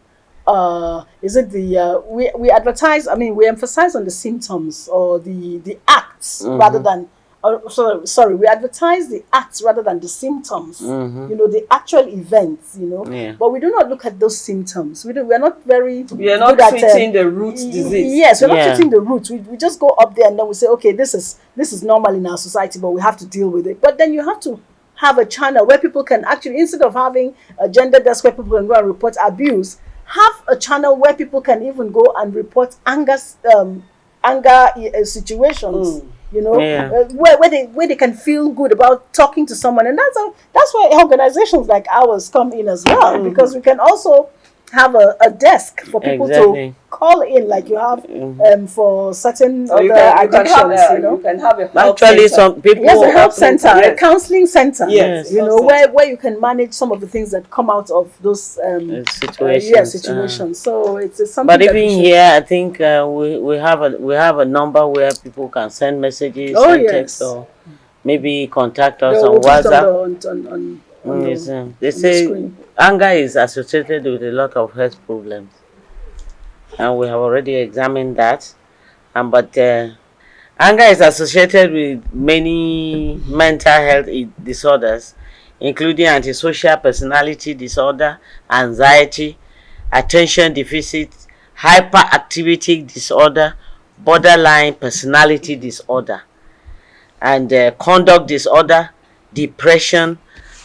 Is it the we advertise? I mean, we emphasize on the symptoms or the acts rather than. Sorry, we advertise the acts rather than the symptoms. You know, the actual events. You know, Yeah. but we do not look at those symptoms. We are not very. We are not good treating the root disease. Yes, we're not Yeah. treating the root. We just go up there and then we say, okay, this is normal in our society, but we have to deal with it. But then you have to have a channel where people can actually, instead of having a gender desk where people can go and report abuse, have a channel where people can even go and report anger situations. You know, Yeah. where they can feel good about talking to someone, and that's why organizations like ours come in as well, because we can also have a desk for people Exactly. to call in, like you have for certain So other you can addictions. have You know, you can have a health Actually, center. some people. yes, a health center, a Yes. counseling center. Yes, you know, health where you can manage some of the things that come out of those Situations, situations. So it's something. But that even we should, here, I think we have a number where people can send messages, Oh, send yes. text, or maybe contact us they on will put it WhatsApp. on They the say screen. anger is associated with a lot of health problems, and we have already examined that. But anger is associated with many mental health disorders, including antisocial personality disorder, anxiety, attention deficit, hyperactivity disorder, borderline personality disorder, and conduct disorder, depression,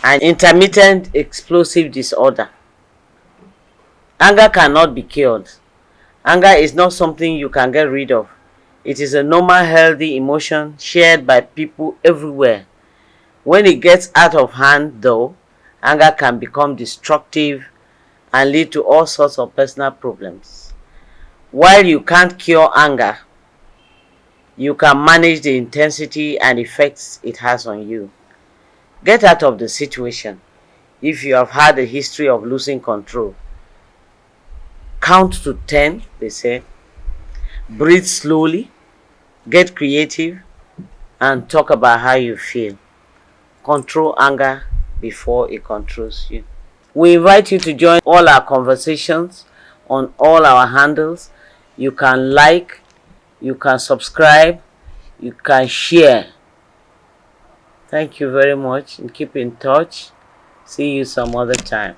and intermittent explosive disorder. Anger cannot be cured. Anger is not something you can get rid of. It is a normal, healthy emotion shared by people everywhere. When it gets out of hand, though, anger can become destructive and lead to all sorts of personal problems. While you can't cure anger, you can manage the intensity and effects it has on you. Get out of the situation if you have had a history of losing control. Count to 10, they say. Breathe slowly, get creative, and talk about how you feel. Control anger before it controls you. We invite you to join all our conversations on all our handles. You can like, you can subscribe, you can share. Thank you very much and keep in touch. See you some other time.